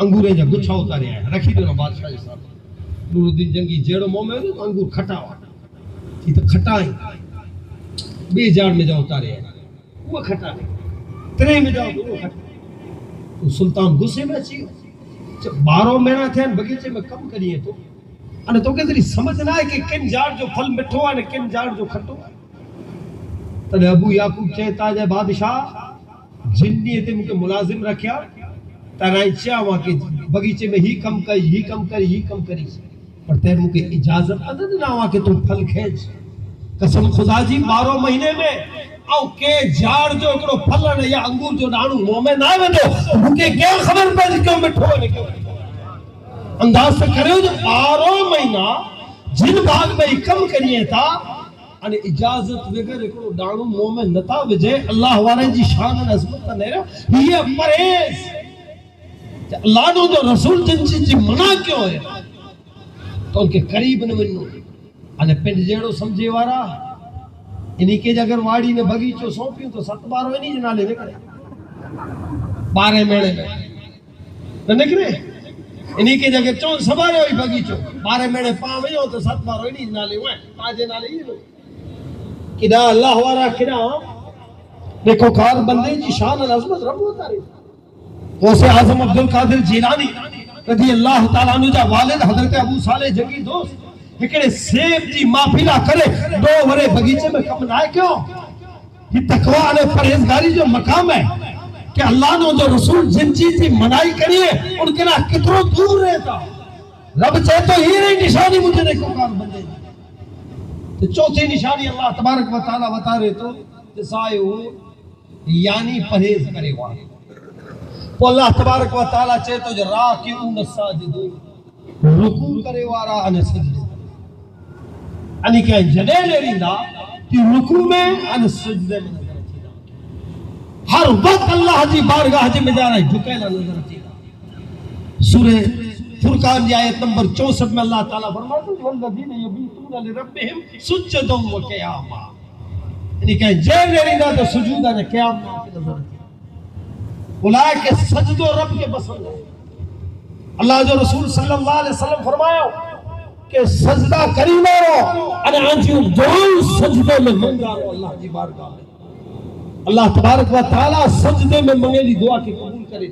انگورے جا گچھا ہوتا رہا ہے رکھی دو بادشاہ صاحب نور الدین جنگی جیڑو موہ میں تو انگور کھٹا ہوا تھی تو کھٹائیں بے جاڑ میں جا ہوتا رہا ہے وہ کھٹا نہیں ترے میں جاؤ تو وہ کھٹا تو سلطان غصے میں چیئے 12 مہینہ تھے بگیچے میں کم کریے تو انہیں تو کہتے سمجھنا ہے کہ کن جاڑ جو پھل مٹھو ہے کن جاڑ جو کھٹو ہے تو ابو یعقوب چہتا جائے بادشاہ جنی تے مجھے ملازم رکھیا ترائی چاہوا کہ بگیچے میں ہی کم کری اور تیر مجھے اجازت عدد نہ ہوا کہ تم پھل کھینچ قسم خدا جی 12 مہینے میں او کے جاڑ جو اکڑو پھل یا انگور جو ڈانو موہ میں نہ ویندو مجھے کیا خبر پہ کیوں مٹھو ہے کیوں انداز سے کرے ہو جو 12 مہینہ جن بھاگ میں ہی کم کریے تھا انہیں اجازت وگر اکڑو ڈانو موہ میں نتا وجے اللہ والے جی شان اور عظمت کا نیرہ یہ پرہیز اللہ نے جو رسول جن چیز منع کیوں ہے تو ان کے قریب نہ ونو انہیں پنڈ جیڑو سمجھے وارا انہی کے اگر واڑی نے بگیچو سونپیوں تو 7 بار ہوئے نہیں جنالے نکلے 12 مہینے میں نہ نکلے انہی کے اگر 4 سبارے ہوئی بگیچو 12 مہینے پاں میں ہو تو 7 بار ہوئے نہیں جنالے ہوئے آجے نالے ہی لو کدا اللہ وارا کدا دیکھو کار بندے جی شان اور عظمت رب ہوتا رہی غوث اعظم عبدالقادر جیلانی رضی اللہ تعالیٰ عنہ جا والد حضرت ابو صالح جنگی دوست ہکڑے سیب جی مافیلہ کرے 2 ورے بگیچے میں کم نائے کیوں یہ تقویٰ علیہ پرہیزگاری جو مقام ہے کہ اللہ نے جو رسول جن چیز کی منائی کریے ان کے لئے کتنوں دور رہتا رب چاہے تو ہی نہیں نشانی مجھے دیکھو کار بندے تو چوتھی نشانی اللہ تبارک و تعالیٰ بتا رہے تو جسائے ہو یعنی پرہیز کرے ہوا وہ اللہ تبارک و تعالیٰ چاہے تو جو راکعون الساجدون رکوع کرے وارا انہیں سجدے انہیں کہ جنے لے رہا کہ رکوع میں انہیں سجدے میں نظر چیدہ ہر وقت اللہ جی بارگاہ جی میں جا رہا ہے جھکیلا نظر چیدہ سورہ فرقان آیت نمبر 64 میں اللہ تعالیٰ فرماتا ہے والذین یبیتون لربہم سجدا و قیاما انہیں کہ جے لے رہا تو سجودہ نے قیام میں نظر چیدہ اولائے کے سجد و رب کے پسند ہے اللہ جو رسول صلی اللہ علیہ وسلم فرمایا کہ سجدہ کریمہ رو انہیں آنچیوں دعاؤں سجدے میں منگا رو اللہ جی بارگاہ میں اللہ تبارک و تعالیٰ سجدے میں منگے لی دعا کی قبول کرے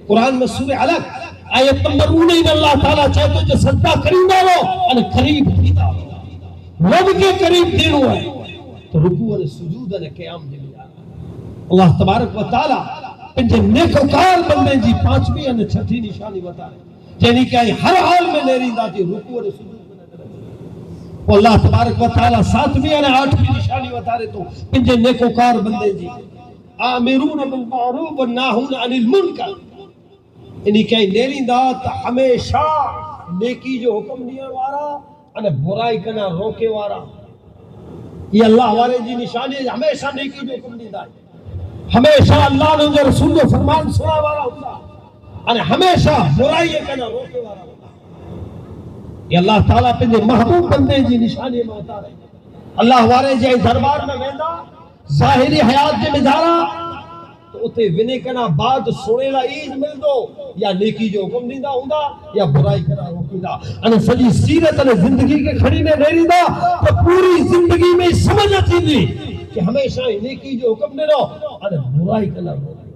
قرآن میں سورہ علق آیت نمبر 19 میں اللہ تعالیٰ چاہے تو جو سجدہ کریمہ رو انہیں قریب دیتا رب کے قریب دینو ہے تو رکوع انہیں سجود انہیں قیام دے لیا اللہ تبارک و تعالیٰ پنجے نیکوکار بندے جی 5ویں اور 6ٹھی نشانی بتا رہے یعنی کہ ہر حال میں لیری ذاتی رکوع اور سجود میں نظر آتی وہ اللہ تبارک و تعالیٰ 7ویں اور 8ویں نشانی بتا رہے تو پنجے نیکوکار بندے جی آمرون بالمعروف والناہون عن المنکر یعنی کہ لیری ذات ہمیشہ نیکی جو حکم دیا وارا اور برائی کنا روکے وارا یہ اللہ والے جی نشانی ہمیشہ نیکی جو حکم دیا ہے ہمیشہ اللہ نے جو رسول جو فرمان سنا والا ہوتا اور ہمیشہ برائی کنا روکے والا ہوتا یہ اللہ تعالیٰ پہ جو محبوب بندے جی نشانی میں ہوتا رہے اللہ والے جی دربار میں ویندہ ظاہری حیات جی میں جارا تو اتے ونے کنا بعد سونے لا عید مل دو یا نیکی جو حکم دیندا ہوندا یا برائی کنا روکیندا ان سجی سیرت نے زندگی کے کھڑی نے نہیں رہندا تو پوری زندگی میں سمجھ آتی دی کہ ہمیشہ نیکی جو حکم دے دو ان برائی کنا روکو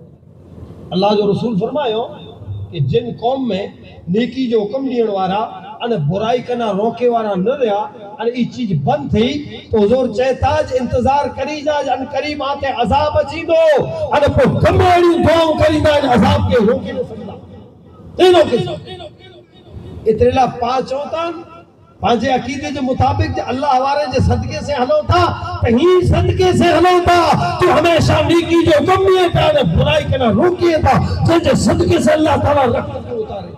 اللہ جو رسول فرمایا کہ جن قوم میں نیکی جو حکم دین وارا ان برائی کنا روکے وارا نہ رہیا ان ای چیز بند تھی تو حضور چاہتا انتظار کری جا ان قریب آتے عذاب اچھی دو ان پر کمیڑی دعاؤں کری جا ان عذاب کے روکے نہ سکتا تینوں کے ساتھ اتریلا پانچ ہوتا پانچے عقیدے جو مطابق اللہ ہمارے جو صدقے سے حل ہوتا کہیں صدقے سے حل ہوتا تو ہمیشہ نیکی جو حکم نہیں ہے انہیں برائی کنا روکیے تھا جو صدقے سے اللہ تعالیٰ رحمت کو اتارے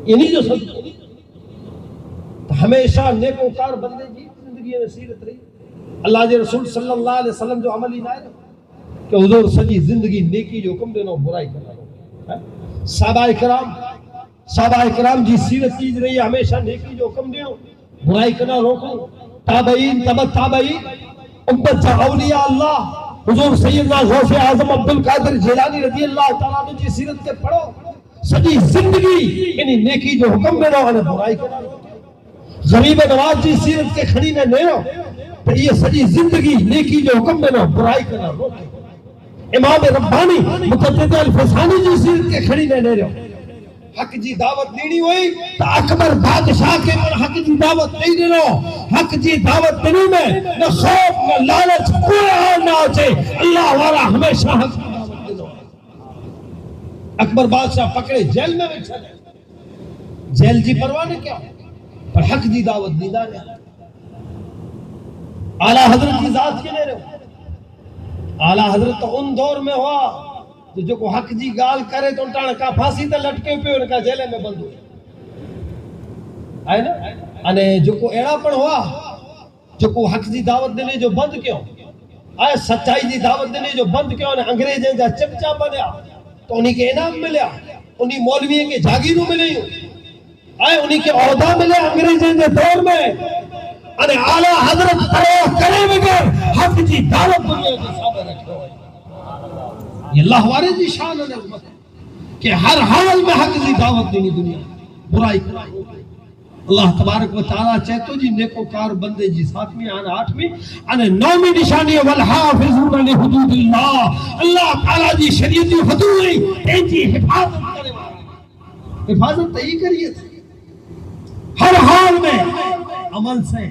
یعنی جو صدقے ہمیشہ نیکوکار بندے کی زندگی میں سیرت رہی اللہ کے رسول صلی اللہ علیہ وسلم جو عملی نہ ہے کہ حضور سجی زندگی نیکی جو حکم دینا برائی کرنا صحابہ اکرام جی سیرت چیز رہی ہے ہمیشہ نیکی جو حکم دینا برائی کرنا روکو تابعین تبع تابعین امت جا اولیاء اللہ حضور سیدنا غوث اعظم عبدالقادر جیلانی رضی اللہ تعالیٰ عنہ جی سیرت کے پڑھو سجی زندگی یعنی نیکی جو حکم دینا انہیں برائی کرنا غریب نواز جی سیرت کے کھڑی نے نہیں ہو تو یہ سجی زندگی نیکی جو حکم دینا برائی کرنا روکے امام ربانی متجد الفسانی جی سیرت کے کھڑی نے نہیں ہو حق جی دعوت دینی ہوئی تو اکبر بادشاہ کے پر حق جی دعوت نہیں دینو حق جی دعوت دینی میں نہ خوف نہ لالچ کوئی حال نہ ہوچے اللہ والا ہمیشہ حق جی دعوت دینو اکبر بادشاہ پکڑے جیل میں بچھا جائے جیل جی پروانے کیا پر حق جی دعوت دیدہ رہا اعلیٰ حضرت کی ذات کے لے رہے اعلیٰ حضرت تو ان دور میں ہوا جو کو حق جی گال کرے تو انٹانا کا پھانسی تا لٹکے پہ ان کا جیلے میں بند ہوئے آئے نا انے جو کو ایڑا پڑ ہوا جو کو حق جی دعوت دینے جو بند کیوں آئے سچائی جی دعوت دینے جو بند کیوں انہیں انگریزیں جا چپچا بنیا تو انہی کے انعام ملیا انہی مولویوں کے جاگیروں ملے آئے انہی کے عہدہ ملے انگریزیں جے دور میں انہیں اعلیٰ حضرت تروح کرے بگر حق جی دعوت دنیا کے سامنے رکھے ہوئے یہ اللہ ہمارے جی شان ہے عظمت کہ ہر حال میں حق جی دعوت دینی دنیا برائی کرائی اللہ تبارک و تعالیٰ چاہتو جی نیکوکار بندے جی ساتویں آنا آٹھویں انہیں نومی نشانی والحافظون لحدود اللہ اللہ تعالیٰ جی شریعتی حدود نہیں ان جی حفاظت کرے والا حفاظت تو ہی کریے تھے ہر حال میں عمل سے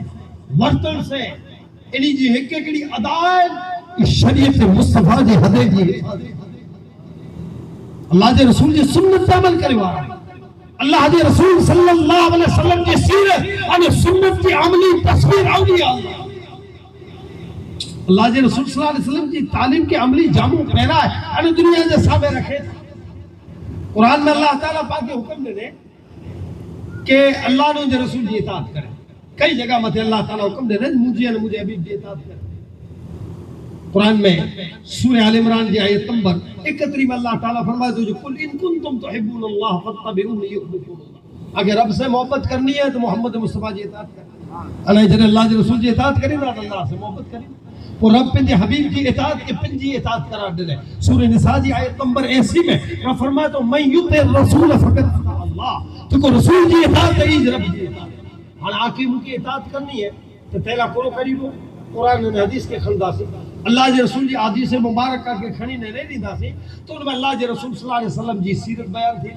ورتن سے انہی جی ہکے کڑی ادائن شریعت مصطفیٰ جی حدے جی اللہ جی رسول جی سنت عمل کرے والا اللہ جی رسول صلی اللہ علیہ وسلم کی سیرت اور سنت کی عملی تصویر اولیاء اللہ جی رسول صلی اللہ علیہ وسلم کی تعلیم کے عملی جامع پہنا ہے اور دنیا جے سامنے رکھے قرآن میں اللہ تعالیٰ پاک کے حکم دے دے کہ اللہ نے جو رسول جی اطاعت کرے کئی جگہ مت اللہ تعالیٰ حکم دے دے مجھے حبیب جی اطاعت کرے قرآن میں سورہ آل عمران کی آیت نمبر 31 میں اللہ تعالیٰ فرمائے تو جو قل ان کنتم تحبون اللہ فاتبعونی یحببکم اللہ اگر رب سے محبت کرنی ہے تو محمد مصطفیٰ جی اطاعت کرے اللہ جل اللہ جی رسول جی اطاعت کرے نا اللہ سے محبت کرے وہ رب پنجے حبیب کی اطاعت کے پنجی اطاعت قرار دے سورہ نساء کی آیت نمبر 80 میں رب فرمائے تو من یطع الرسول فقد اطاع اللہ تو کو رسول جی اطاعت ہے رب جی اطاعت ہن حاکم کی اطاعت کرنی ہے تو پہلا کرو قریبو قرآن نے حدیث کے خلدا سے اللہ جی رسول جی حدیث مبارک کر کے کھڑی نے نہیں دا سی تو ان میں اللہ جی رسول صلی اللہ علیہ وسلم جی سیرت بیان تھی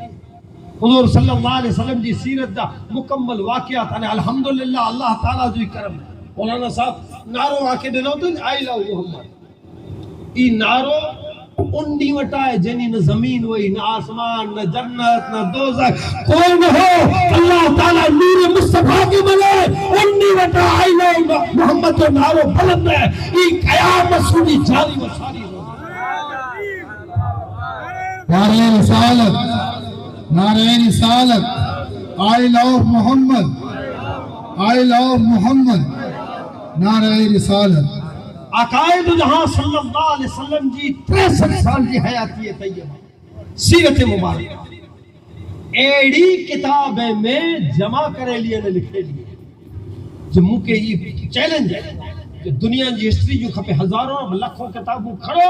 حضور صلی اللہ علیہ وسلم جی سیرت دا مکمل واقعات ہیں الحمدللہ اللہ تعالیٰ جو کرم ہے مولانا صاحب نارو آکے دنو تو آئی لو محمد ای نارو انڈی وٹا ہے جنی نہ زمین ہوئی نہ آسمان نہ جنت نہ دوزخ کوئی نہ ہو اللہ تعالیٰ نور مصطفیٰ کی ملے انڈی وٹا آئی لو محمد جو نارو بلند ہے ای قیامت سنی جاری و ساری نعرہ رسالت نعرہ رسالت آئی لو محمد آئی لو محمد نعرہ رسالت عقائد جہاں صلی اللہ علیہ وسلم جی 63 سال کی حیاتی طیبہ سیرت مبارک ایڑی کتاب میں جمع کرے لیے نے لکھے لیے جو منہ کے یہ چیلنج ہے کہ دنیا کی ہسٹری جو کھپے ہزاروں لکھوں کتابوں کھڑو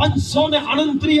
529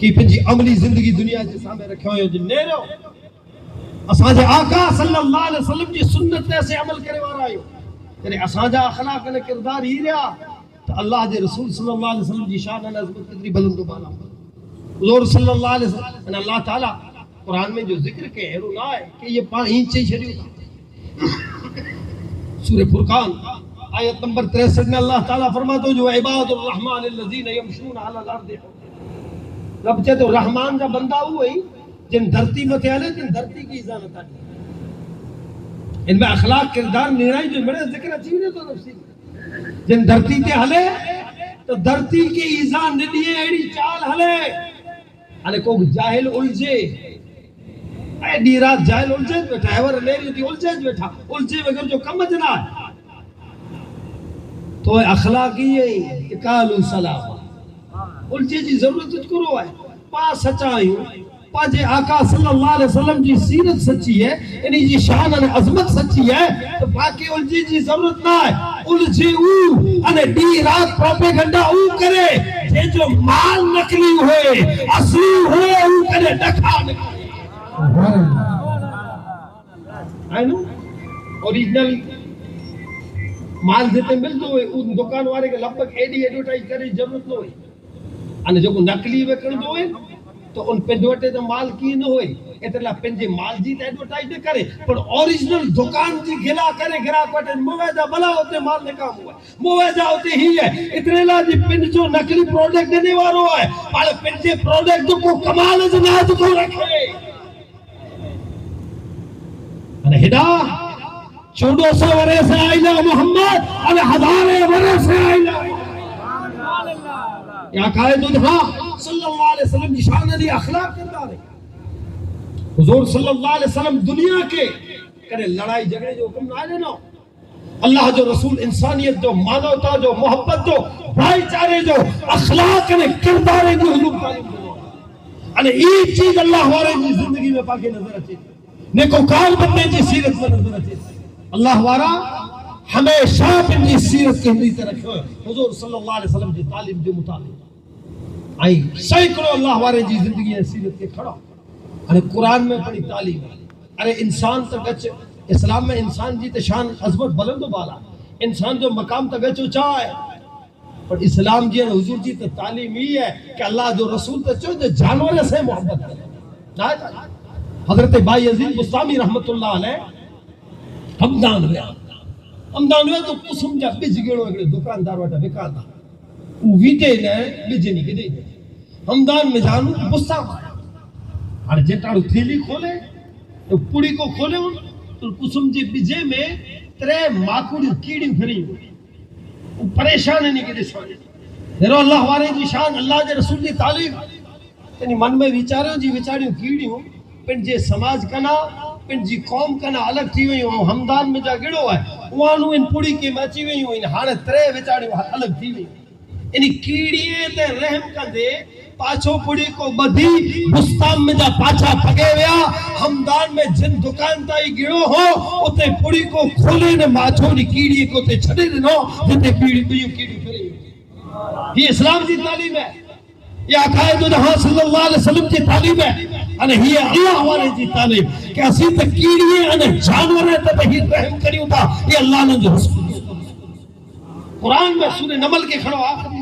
کی پنجی عملی زندگی دنیا کے سامنے رکھے ہوئے جن نیرو اساں آقا صلی اللہ علیہ وسلم کی سنت سے عمل کرے وارا آئیو یعنی اساں اخلاق نے کردار ہی رہا تو اللہ دے رسول صلی اللہ علیہ وسلم جی شان عظمت کتنی بلند و بالا حضور صلی اللہ علیہ وسلم اللہ تعالی قرآن میں جو ذکر کے ہے نہ ہے کہ یہ پانچ چیز شریف سورہ فرقان آیت نمبر 63 میں اللہ تعالیٰ فرماتا جو عباد الرحمن الذین یمشون علی الارض رب چاہتے ہو رحمان کا بندہ ہوئی جن دھرتی میں تھے آلے جن دھرتی کی ازانت آلی ان میں اخلاق کردار نیرائی جو بڑے ذکر اچھی نہیں تو نفسی جن دھرتی تے ہلے تو دھرتی کی ازان ندیے ایڈی چال ہلے آنے کو جاہل الجے ایڈی رات جاہل الجے بیٹھا ہے ور لیری ہوتی الجے بیٹھا الجے بگر جو کم جنا ہے تو اخلاقی ہے اکالو سلام الجے جی ضرورت تجھ کرو ہے پا سچائیوں پاجے آقا صلی اللہ علیہ وسلم جی سیرت سچی ہے انہی جی شان اور عظمت سچی ہے تو باقی الجی جی ضرورت نہ ہے الجی انہیں ڈی رات پروپیگنڈا کرے یہ جو مال نکلی ہوئے اصلی ہوئے کرے ڈکھا نکلی آئی نو اوریجنل مال دیتے مل دو ان دکان والے کے لپک ایڈی ایڈورٹائز کرے ضرورت نہ ہوئی انہیں جو نکلی وکڑ دو تو ان پنڈوٹے تو مال کی نہ ہوئی اتنا پنجے مال جی تے ایڈورٹائز نہ کرے پر اوریجنل دکان جی گلا کرے گرا کوٹے مویدہ بلا ہوتے مال نکام ہوا ہے مویدہ ہوتے ہی ہے اتنے لا جی پنج جو نکلی پروڈکٹ دینے وارو ہے اور پنجے پروڈکٹ کو کمال جناز کو رکھے انہیں ہدا 1400 ورے سے آئیلا محمد اور ہزارے ورے سے آئیلا یا قائد دہا صلی اللہ علیہ وسلم نشان علی اخلاق کرتا رہے حضور صلی اللہ علیہ وسلم دنیا کے کرے لڑائی جھگڑے جو حکم نہ آئے نا اللہ جو رسول انسانیت جو مانوتا جو محبت جو بھائی چارے جو اخلاق نے کردارے جو حضور تعلیم دو انہیں ایک چیز اللہ وارے کی زندگی میں پاکے نظر اچھے نیکوکار بندے جی سیرت میں نظر اچھے اللہ وارا ہمیشہ اپنی سیرت کے اندر رکھے ہوئے حضور صلی اللہ علیہ وسلم کی تعلیم کے مطابق آئی سینکڑوں اللہ وارے جی زندگی ہے سیرت کے کھڑا ارے قرآن میں پڑی تعلیم ارے انسان تک اسلام میں انسان جی شان عظمت بلند و بالا انسان جو مقام تک چاہے پر اسلام جی حضور جی تو تعلیم ہی ہے کہ اللہ جو رسول تو جو جانور سے محبت کرے حضرت بائی عزیز بستامی رحمت اللہ علیہ ہمدان ہوئے تو قسم جا بج گیڑو اگلے دکاندار واٹا بکانا وہ ویٹے نے بج نہیں دے ہمدان میں جانو بستا مارا اور جیٹاڑو تھیلی کھولے تو پوڑی کو کھولے تو قسم جی بجے میں ترے ماکوڑی کیڑی پھری وہ پریشان نہیں کہ دے سوڑے دیرو اللہ وارے جی شان اللہ جے رسول جی تعلیم یعنی من میں وچارے جی وچاریوں کیڑی ہوں پن جے سماج کنا پن جی قوم کنا الگ تھی ہوئی ہوں ہمدان میں جا گڑو ہے وہاں ان پوڑی کی مچی ہوئی ہوں ہانے ترے وچاریوں الگ تھی ہوئی یعنی کیڑیے تے رحم کر دے پاچھو پوڑی کو بدھی بستان میں جا پاچھا پگے ویا ہمدان میں جن دکان تائی گڑو ہو اتے پوڑی کو کھولے نے ماچھو نی کیڑیے کو تے چھڑے دنو جتے پیڑی پیڑی کیڑی پھری یہ اسلام کی تعلیم ہے یہ عقائد جہاں صلی اللہ علیہ وسلم کی تعلیم ہے انہیں یہ اللہ والے کی تعلیم کہ اسی تکیڑیے انہیں جانور ہے تو ہی رحم کریوں تھا یہ اللہ نے جو رسول قرآن میں سورہ نمل کے کھڑو آخری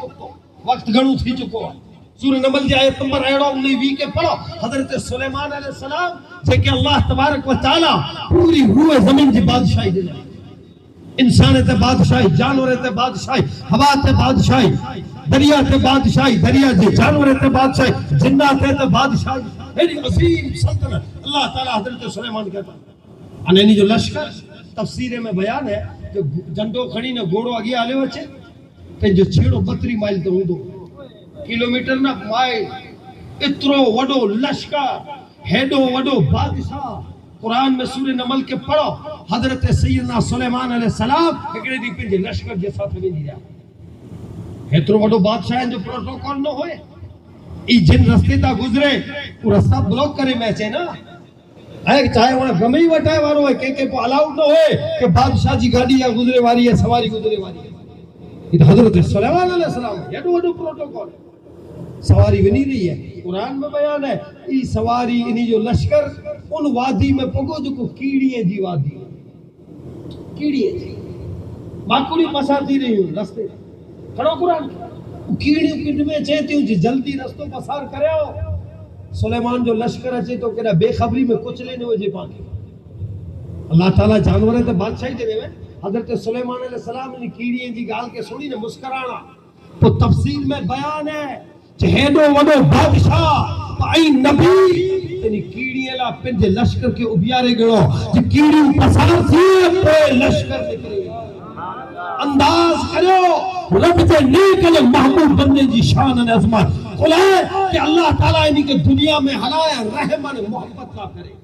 وقت گھڑو تھی چکو سورہ نمل جی آیت نمبر 19 کے پڑھو حضرت سلیمان علیہ السلام سے کہ اللہ تبارک و تعالی پوری روح زمین کی بادشاہی دے انسان تے بادشاہی جانور تے بادشاہی ہوا تے بادشاہی دریا تے بادشاہی دریا جے جانور تے بادشاہی جنات تے بادشاہی ایڈی عظیم سلطنت اللہ تعالی حضرت سلیمان کہتا انہیں جو لشکر تفسیر میں بیان ہے کہ جنڈو کھڑی نے گھوڑو اگے آلے وچے تے جو چھیڑو 32 مائل تے ہوندو کلومیٹر نہ مائل اترو وڈو لشکر ہیڈو وڈو بادشاہ قرآن میں سورہ نمل کے پڑھو حضرت سیدنا سلیمان علیہ السلام ایکڑے دی پنجے لشکر کے ساتھ بھی نہیں رہا اترو وڈو بادشاہ جو پروٹوکول نہ ہوئے ای جن رستے تا گزرے وہ رستہ بلوک کرے میں چاہے نا ایک چاہے وہاں گمی وٹائے وارو ہے کہ کو الاؤڈ نہ ہوئے کہ بادشاہ جی گاڑی یا گزرے واری ہے سواری گزرے واری ہے یہ حضرت سلیمان علیہ السلام یہ وڈو پروٹوکول سواری بھی نہیں رہی ہے، قرآن میں بیان ہے ای سواری انہی جو لشکر ان وادی میں پگو جو کو کیڑیے جی وادی کیڑیے جی ماکوڑی پساتی رہی ہوں رستے کھڑو قرآن کیڑیوں کٹ میں چہتی ہوں جی جلدی رستوں پسار کرے ہو سلیمان جو لشکر اچے تو کہنا بے خبری میں کچھ لینے وجہ پاکی اللہ تعالیٰ جانورے تے بادشاہی دے میں حضرت سلیمان علیہ السلام نے کیڑیاں جی گال کے سنی نے مسکرانا تو تفسیر میں بیان ہے چہیدو وڈو بادشاہ آئی نبی تینی کیڑیاں لا پنجے لشکر کے ابیارے گڑو جی کیڑیوں پسار سی پہ لشکر نکرے انداز کرو رب جے نیک لے محبوب بندے جی شان و عظمت کھلائے کہ اللہ تعالیٰ انہی کے دنیا میں حلایا رحمن محبت کا کرے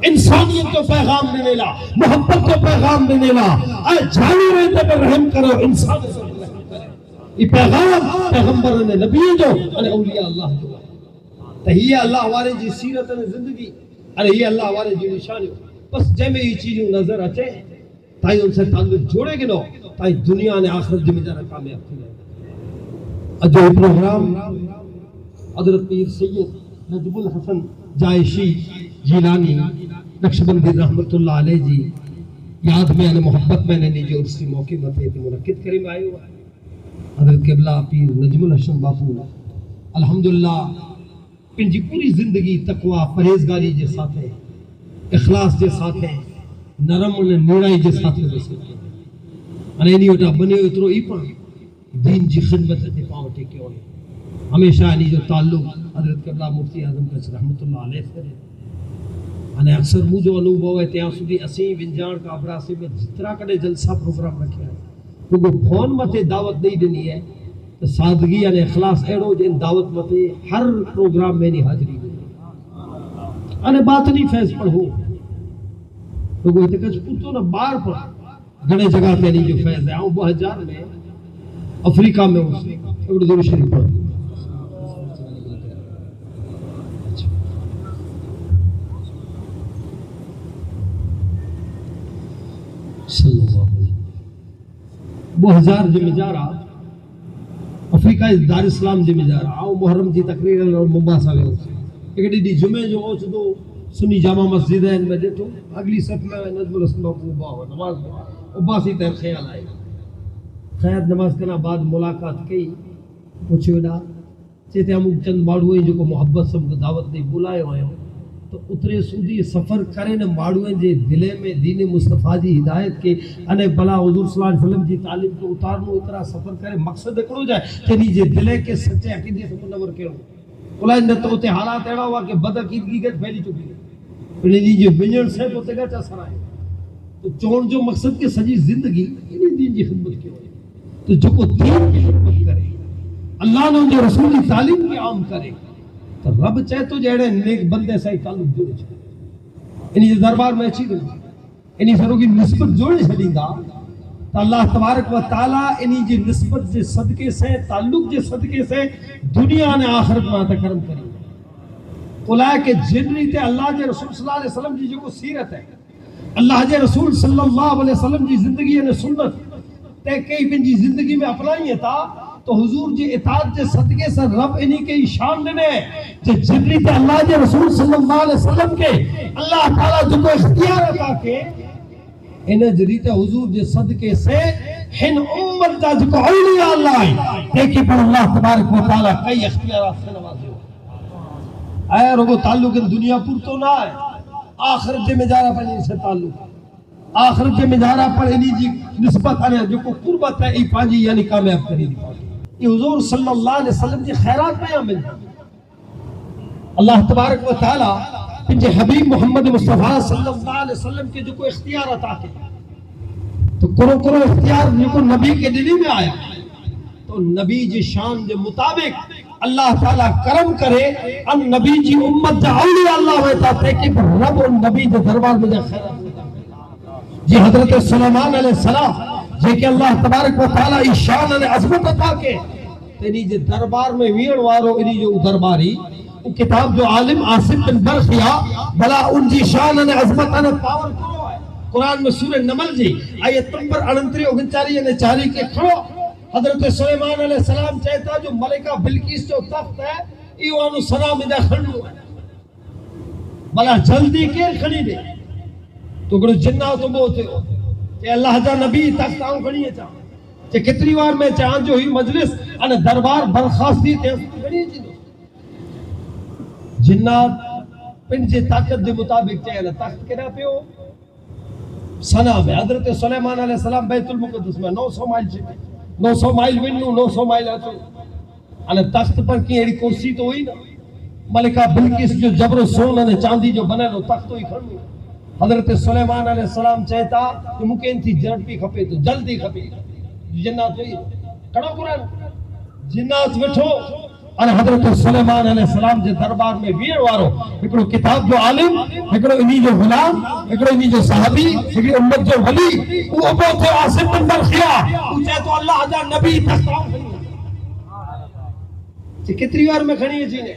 انسانیت کو پیغام دینے لا محبت کو پیغام دینے لا اے جانی رہتے پر رحم کرو انسان سے رحم کرے یہ پیغام پیغمبر نے نبی جو انہیں اولیاء اللہ جو تہیہ اللہ والے جی سیرت نے زندگی ارے یہ اللہ والے جی نشانی بس جے میں یہ چیزیں نظر آتے تائی ان سے تعلق جوڑے گنو تائی دنیا نے آخرت جمع جانا کامیاب کی جو پروگرام حضرت پیر سید نجم الحسن جائشی جیلانی نقشبندی رحمت اللہ علیہ جی یاد میں نے محبت میں نے جو اس کی موقع مطلع تھی منعقد کرے میں آئے ہوا حضرت قبلہ پیر نجم الحسن باپو الحمدللہ پنجی پوری زندگی تقوی پرہیزگاری کے ساتھ ہے اخلاص کے ساتھ ہے نرم اور نیڑائی کے ساتھ ہے انہیں نہیں ہوتا بنے ہوئے اترو ہی پڑھ دین جی خدمت تے پاؤں ٹیکے ہوئے ہمیشہ انہی جو تعلق حضرت قبلہ مفتی اعظم کا رحمت اللہ علیہ سے انہیں اکثر مو جو انوبھو ہے تیاں سدی اسیں ونجان کا ابرا سے میں جتنا کڑے جلسہ پروگرام رکھے ہیں تو وہ فون متے دعوت نہیں دینی ہے تو سادگی یعنی اخلاص ایڑو جن دعوت متے ہر پروگرام میں نہیں حاضری دینی انہیں بات نہیں فیض پڑھو تو وہ اتکج پوتو نا بار پڑھ گھنے جگہ تے نہیں جو فیض ہے آؤں 2000 میں افریقہ میں اس اگر دور شریف پڑھ صلی اللہ علیہ وسلم 2000 جی میں جا رہا افریقہ دار اسلام جی میں جا رہا آؤں محرم جی تقریر اور ممباسا گئے ایک ڈی جمعہ جو اوچ دو سنی جامع مسجد ہے ان میں دیتو اگلی صف میں نجم الاسم ابا ہوا نماز اباسی تیر خیال آئے خیر نماز کرنا بعد ملاقات کی پوچھے وڈا چیتے ہم چند ماڑوئیں جو کو محبت سم کو دعوت نہیں بلائے ہوئے ہوں تو اترے سودی سفر کریں نہ ماڑوئیں جے دلے میں دین مصطفیٰ جی ہدایت کے انہیں بلا حضور صلی اللہ علیہ وسلم جی تعلیم کو اتارنو اترا سفر کرے مقصد اکڑو جائے کہ جے دلے کے سچے عقیدے سے منور کرو بلائیں نہ تو تے حالات ایڑا ہوا کہ بد عقیدگی گت پھیلی چکی ہے انہیں جو بنجن سے تو تگا چا سرائے تو چون جو مقصد کے سجی زندگی انہیں دین جی خدمت کی ہوئی تو جو کو دین کی خدمت کرے اللہ نے جو رسول کی تعلیم کی عام کرے تو رب چاہے تو جہڑے نیک بندے سے تعلق جوڑے چھے انہی جو دربار میں اچھی دیں انہی سروں کی نسبت جوڑے چھڑیں گا تو اللہ تبارک و تعالیٰ انہی جو نسبت جو صدقے سے تعلق جو صدقے سے دنیا نے آخرت میں آتا کرم کریں قلعہ کے جن ریتے اللہ جے رسول صلی اللہ علیہ وسلم جی جو کو سیرت ہے اللہ جے رسول صلی اللہ علیہ وسلم جی زندگی نے سنت تے کئی پن جی زندگی میں اپنائی ہے تھا تو حضور جی اطاعت جے صدقے سے رب انہی کے شان دینے جے جبری تے اللہ جے رسول صلی اللہ علیہ وسلم کے اللہ تعالیٰ جو کو اختیار عطا کے انہیں جریتے حضور جے صدقے سے ہن امت جا جو کو اولیاء اللہ ہے دیکھیں پر اللہ تبارک و تعالیٰ کئی اختیارات سے نوازے ہو اے رگو تعلق دنیا پر تو نہ ہے آخرت جے میں جا رہا پر ان سے تعلق آخرت جے میں جا رہا پر انہی جی نسبت آنے جو کو قربت ہے ای پانجی یعنی کامیاب کری دی پانجی یہ حضور صلی اللہ علیہ وسلم جی خیرات میں عمل اللہ تبارک و تعالیٰ پنجے حبیب محمد مصطفیٰ صلی اللہ علیہ وسلم کے جو کو اختیار عطا کے تو کرو اختیار جو کو نبی کے دلی میں آیا تو نبی جی شان جے مطابق اللہ تعالیٰ کرم کرے ان نبی جی امت جا اولیاء اللہ ہوتا تھے کہ رب ان نبی جے دربار میں جا خیرات جی حضرت سلیمان علیہ السلام جے کہ اللہ تبارک و تعالیٰ شان نے عظمت عطا کے تینی جے دربار میں ویڑ وارو انہی جو درباری وہ کتاب جو عالم عاصم بن برخیا بلا ان جی شان نے عظمت نے پاور کرو ہے قرآن میں سورہ نمل جی آیت نمبر 29 نے 4 کے کھڑو حضرت سلیمان علیہ السلام چاہتا جو ملکہ بلقیس جو تخت ہے ایو انو سلام دا کھڑو بلا جلدی کیر کھڑی دے تو گڑو جنات بہتے ہو کہ اللہ جا نبی تخت آؤں کھڑی ہے چاہاں کہ کتنی بار میں چاہاں جو ہی مجلس انہ دربار برخاستی تھے کھڑی ہے چیزوں جنات پنجے طاقت دے مطابق چاہے تخت کے نہ پہ ہو سنا میں حضرت سلیمان علیہ السلام بیت المقدس میں 900 مائل چھے 900 مائل ونو 900 مائل آتو انہ تخت پر کی ایڑی کرسی تو ہوئی نا ملکہ بلکس جو جبر و سون نے چاندی جو بنے لو تخت ہوئی کھڑی حضرت سلیمان علیہ السلام چاہتا کہ مکین تھی جنٹ بھی کھپے تو جلدی کھپے جنات ہوئی کھڑو قرآن جنات وٹھو اور حضرت سلیمان علیہ السلام جے دربار میں ویر وارو ایکڑو کتاب جو عالم ایکڑو انہی جو غلام ایکڑو انہی جو صحابی ایکڑی امت جو ولی وہ بہتے آسم بن برخیا وہ چاہے تو اللہ جا نبی تختام کھڑی کتری بار میں کھڑی ہے جینے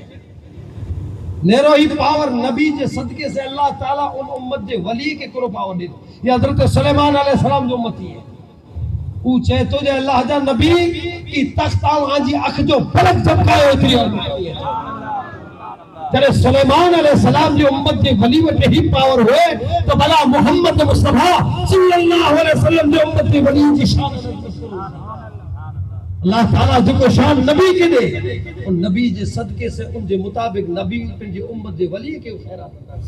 نیرو ہی پاور نبی جے صدقے سے اللہ تعالیٰ ان امت جے ولی کے کرو پاور دیتا یہ حضرت سلیمان علیہ السلام جو امتی ہے وہ چاہے تو جے اللہ جا نبی کی تخت آؤں آنجی اکھ جو پلک جبکائے ہوتی ہے جلے سلیمان علیہ السلام جو امت کے ولی وٹے ہی پاور ہوئے تو بلا محمد مصطفیٰ صلی اللہ علیہ وسلم جو امت کے ولی کی شان اللہ تعالیٰ جو کو شان نبی کے دے ان نبی جے صدقے سے ان جے مطابق نبی پن جے امت جے ولی کے خیرات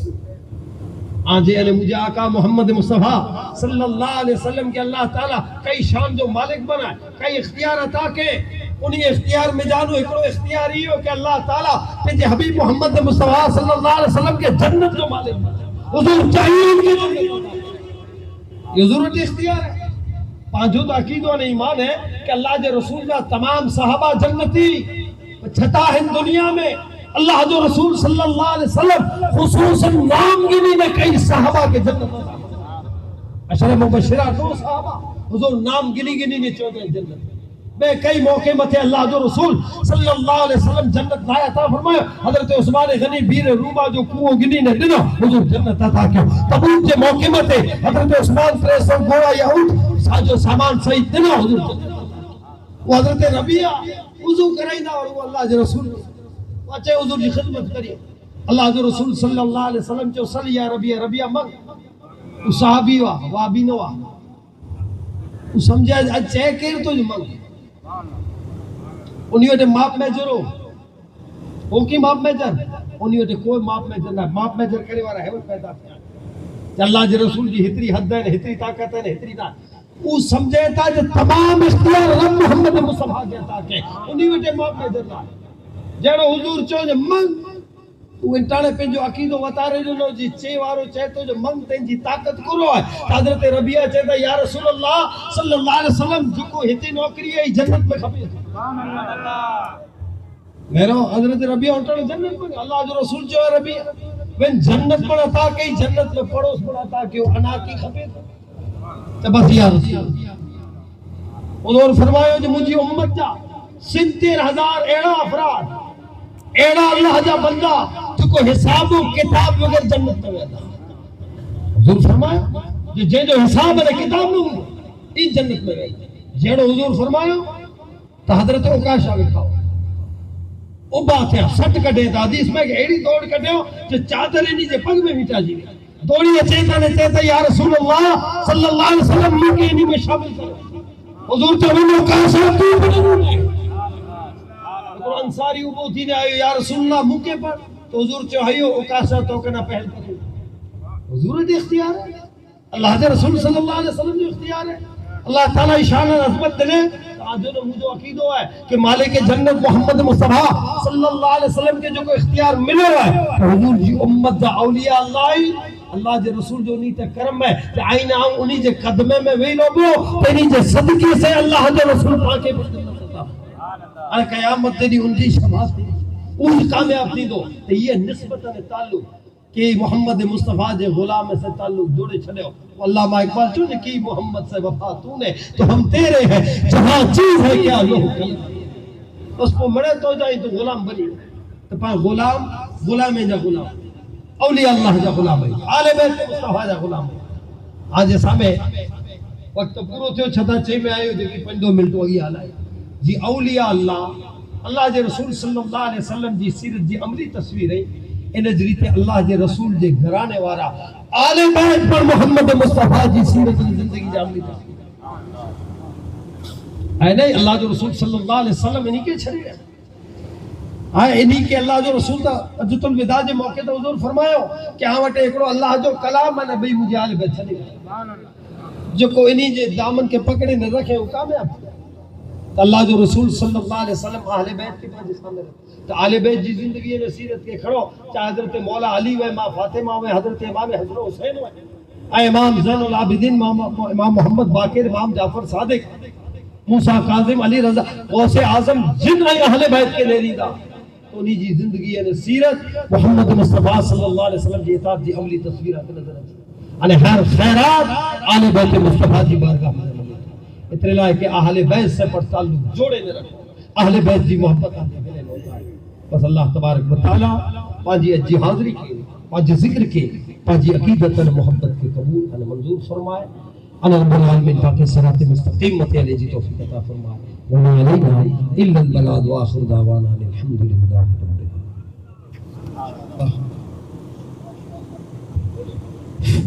آنجے یعنی مجھے آقا محمد مصطفیٰ صلی اللہ علیہ وسلم کے اللہ تعالیٰ کئی شان جو مالک بنا ہے کئی اختیار عطا کے انہی اختیار میں جانو ایکڑو اختیار ہی ہو کہ اللہ تعالیٰ کہ حبیب محمد مصطفیٰ صلی اللہ علیہ وسلم کے جنت جو مالک بنا ہے حضور چاہیے ان کی جنت یہ ضرورت اختیار ہے پانچوں تو عقیدوں نے ایمان ہے کہ اللہ جے رسول کا تمام صحابہ جنتی چھتا ہے دنیا میں اللہ جو رسول صلی اللہ علیہ وسلم خصوصاً نام گنی نے کئی صحابہ کے جنت اشرف مبشرہ دو صحابہ حضور نام گنی نے چودہ جنت میں کئی موقع میں تھے اللہ جو رسول صلی اللہ علیہ وسلم جنت لایا تھا فرمایا حضرت عثمان غنی بیر روما جو کوہ گنی نے دنو حضور جنت عطا کیوں تبوک کے موقع میں تھے حضرت عثمان فریسوں گوڑا یہود ساجو سامان سعید دنو حضور جنت وہ حضرت ربیہ وضو کرائینا اور وہ اللہ جو رسول اچھے حضور کی خدمت کریے اللہ جو رسول صلی اللہ علیہ وسلم جو صلی یا ربیہ مگ وہ صحابی وا وابی نوا وہ سمجھا اچھے کیر تو جو مگ انہی وٹے ماپ میجر ہو کی ماپ میجر انہی وٹے کوئی ماپ میجر نہ ماپ میجر کرے وارا ہے وہ پیدا کیا اللہ جو رسول کی ہتری حد ہے ہتری طاقت ہے ہتری نہ وہ سمجھے تھا جو تمام اختیار رب محمد مصطفیٰ دیتا کہ انہی وٹے ماپ میجر نہ جڑو حضور چو جو منگ وہ انٹانے پہ جو عقیدو بتا رہے جو جی چے وارو چاہتو جو منگ تین جی طاقت کرو ہے حضرت ربیہ چاہتا یا رسول اللہ صلی اللہ علیہ وسلم جو کو ہتی نوکری ہے جنت میں کھپی میرا حضرت ربیہ انٹانے جنت میں اللہ جو رسول چو ہے ربیہ وین جنت پر عطا کئی جنت میں پڑوس پر عطا کہ وہ انا کی کھپی تو بس یا رسول انہوں نے فرمایا جو مجھے امت جا 70,000 ایڑا افراد ایڑا اللہ جا بندہ تو کو حساب و کتاب بغیر جنت میں ویدا حضور فرمایا جو حساب ہے کتاب میں ان جنت میں ویدا جیڑو حضور فرمایا تو حضرت اوکاشا لکھاؤ او بات ہے سٹ کٹے تھا حدیث میں کہ ایڑی دوڑ کٹے ہو جو چادر نیچے پگ میں مٹا جی دوڑی چیتا نے چیتا یا رسول اللہ صلی اللہ علیہ وسلم مجھے انہی میں شامل کرو حضور تو انہوں اوکاشا تو بڑھنے انصاری ابوتی نے آئے یا رسول اللہ موقع پر تو حضور چاہیے اکاسا تو کنا پہل کریں حضور دے اختیار ہے اللہ دے رسول صلی اللہ علیہ وسلم جو اختیار ہے اللہ تعالیٰ شان عظمت دلے آج جو مجھے عقیدہ ہے کہ مالک جنت محمد مصطفیٰ صلی اللہ علیہ وسلم کے جو کو اختیار ملے ہوئے تو حضور جی امت دا اولیاء اللہ جے رسول جو نیتے کرم ہے کہ آئین آؤں انہی جے قدمے میں وی لوگو تینی جے صدقے سے اللہ جے رسول پاکے بجھتے اور قیامت تیری ان کی شباز تھی ان کامیاب تھی دو تو یہ نسبتاً تعلق کہ محمد مصطفیٰ جے غلام سے تعلق جوڑے چھلے ہو علامہ اقبال چونے کی محمد سے وفا تو نے تو ہم تیرے ہیں جہاں چیز ہے کیا لوگ اس کو مڑے تو جائیں تو غلام بنی تو پاس غلام ہے جا غلام اولیاء اللہ جا غلام ہے آل بیت مصطفیٰ جا غلام ہے آج سامے وقت پورو تھے چھتا چھے میں آئے ہو دیکھی 5 منٹ وہی حال آئے جی اولیاء اللہ اللہ جے رسول صلی اللہ علیہ وسلم جی سیرت جی عملی تصویر ہے ان ذریعے اللہ جے رسول جے گھرانے وارا آل بیت پر محمد مصطفیٰ جی سیرت جی زندگی جی عملی تصویر ہے نہیں اللہ جو رسول صلی اللہ علیہ وسلم انہی کے چھڑے ہیں انہی کے اللہ جو رسول تا حجۃ الوداع جے موقع تے حضور فرمایا کہ ہاں وٹے ایکڑو اللہ جو کلام ہے نبی مجھے آل بیت چھڑے جو کو انہی جے دامن کے پکڑے نہ رکھے وہ کامیاب تو اللہ جو رسول صلی اللہ علیہ وسلم اہل بیت کے پاس سامنے تو اہل بیت جی زندگی نے سیرت کے کھڑو چاہے حضرت مولا علی و ماں فاطمہ و حضرت امام حسن حسین و امام زین العابدین امام محمد باقر امام جعفر صادق موسیٰ کاظم علی رضا غوث اعظم جن اہل بیت کے لیلی دا تو انہی جی زندگی نے سیرت محمد مصطفیٰ صلی اللہ علیہ وسلم جی اطاعت جی عملی تصویرہ کے نظر آنے ہر خیرات اہل بیت مصطفیٰ جی بارگاہ میں اتنے لائے کہ اہل بیت سے پر تعلق جوڑے نہ رکھو اہل بیت جی محبت آنے ملے لوٹا ہے بس اللہ تبارک و تعالیٰ پانچی اجی حاضری کے پانچی ذکر کے پانچی عقیدت محبت کے قبول انہیں منظور فرمائے انا رب العالمین پاک صراط مستقیم مت علیہ جی توفیق عطا فرمائے وما علینا الا البلاغ واخر دعوانا الحمدللہ رب العالمین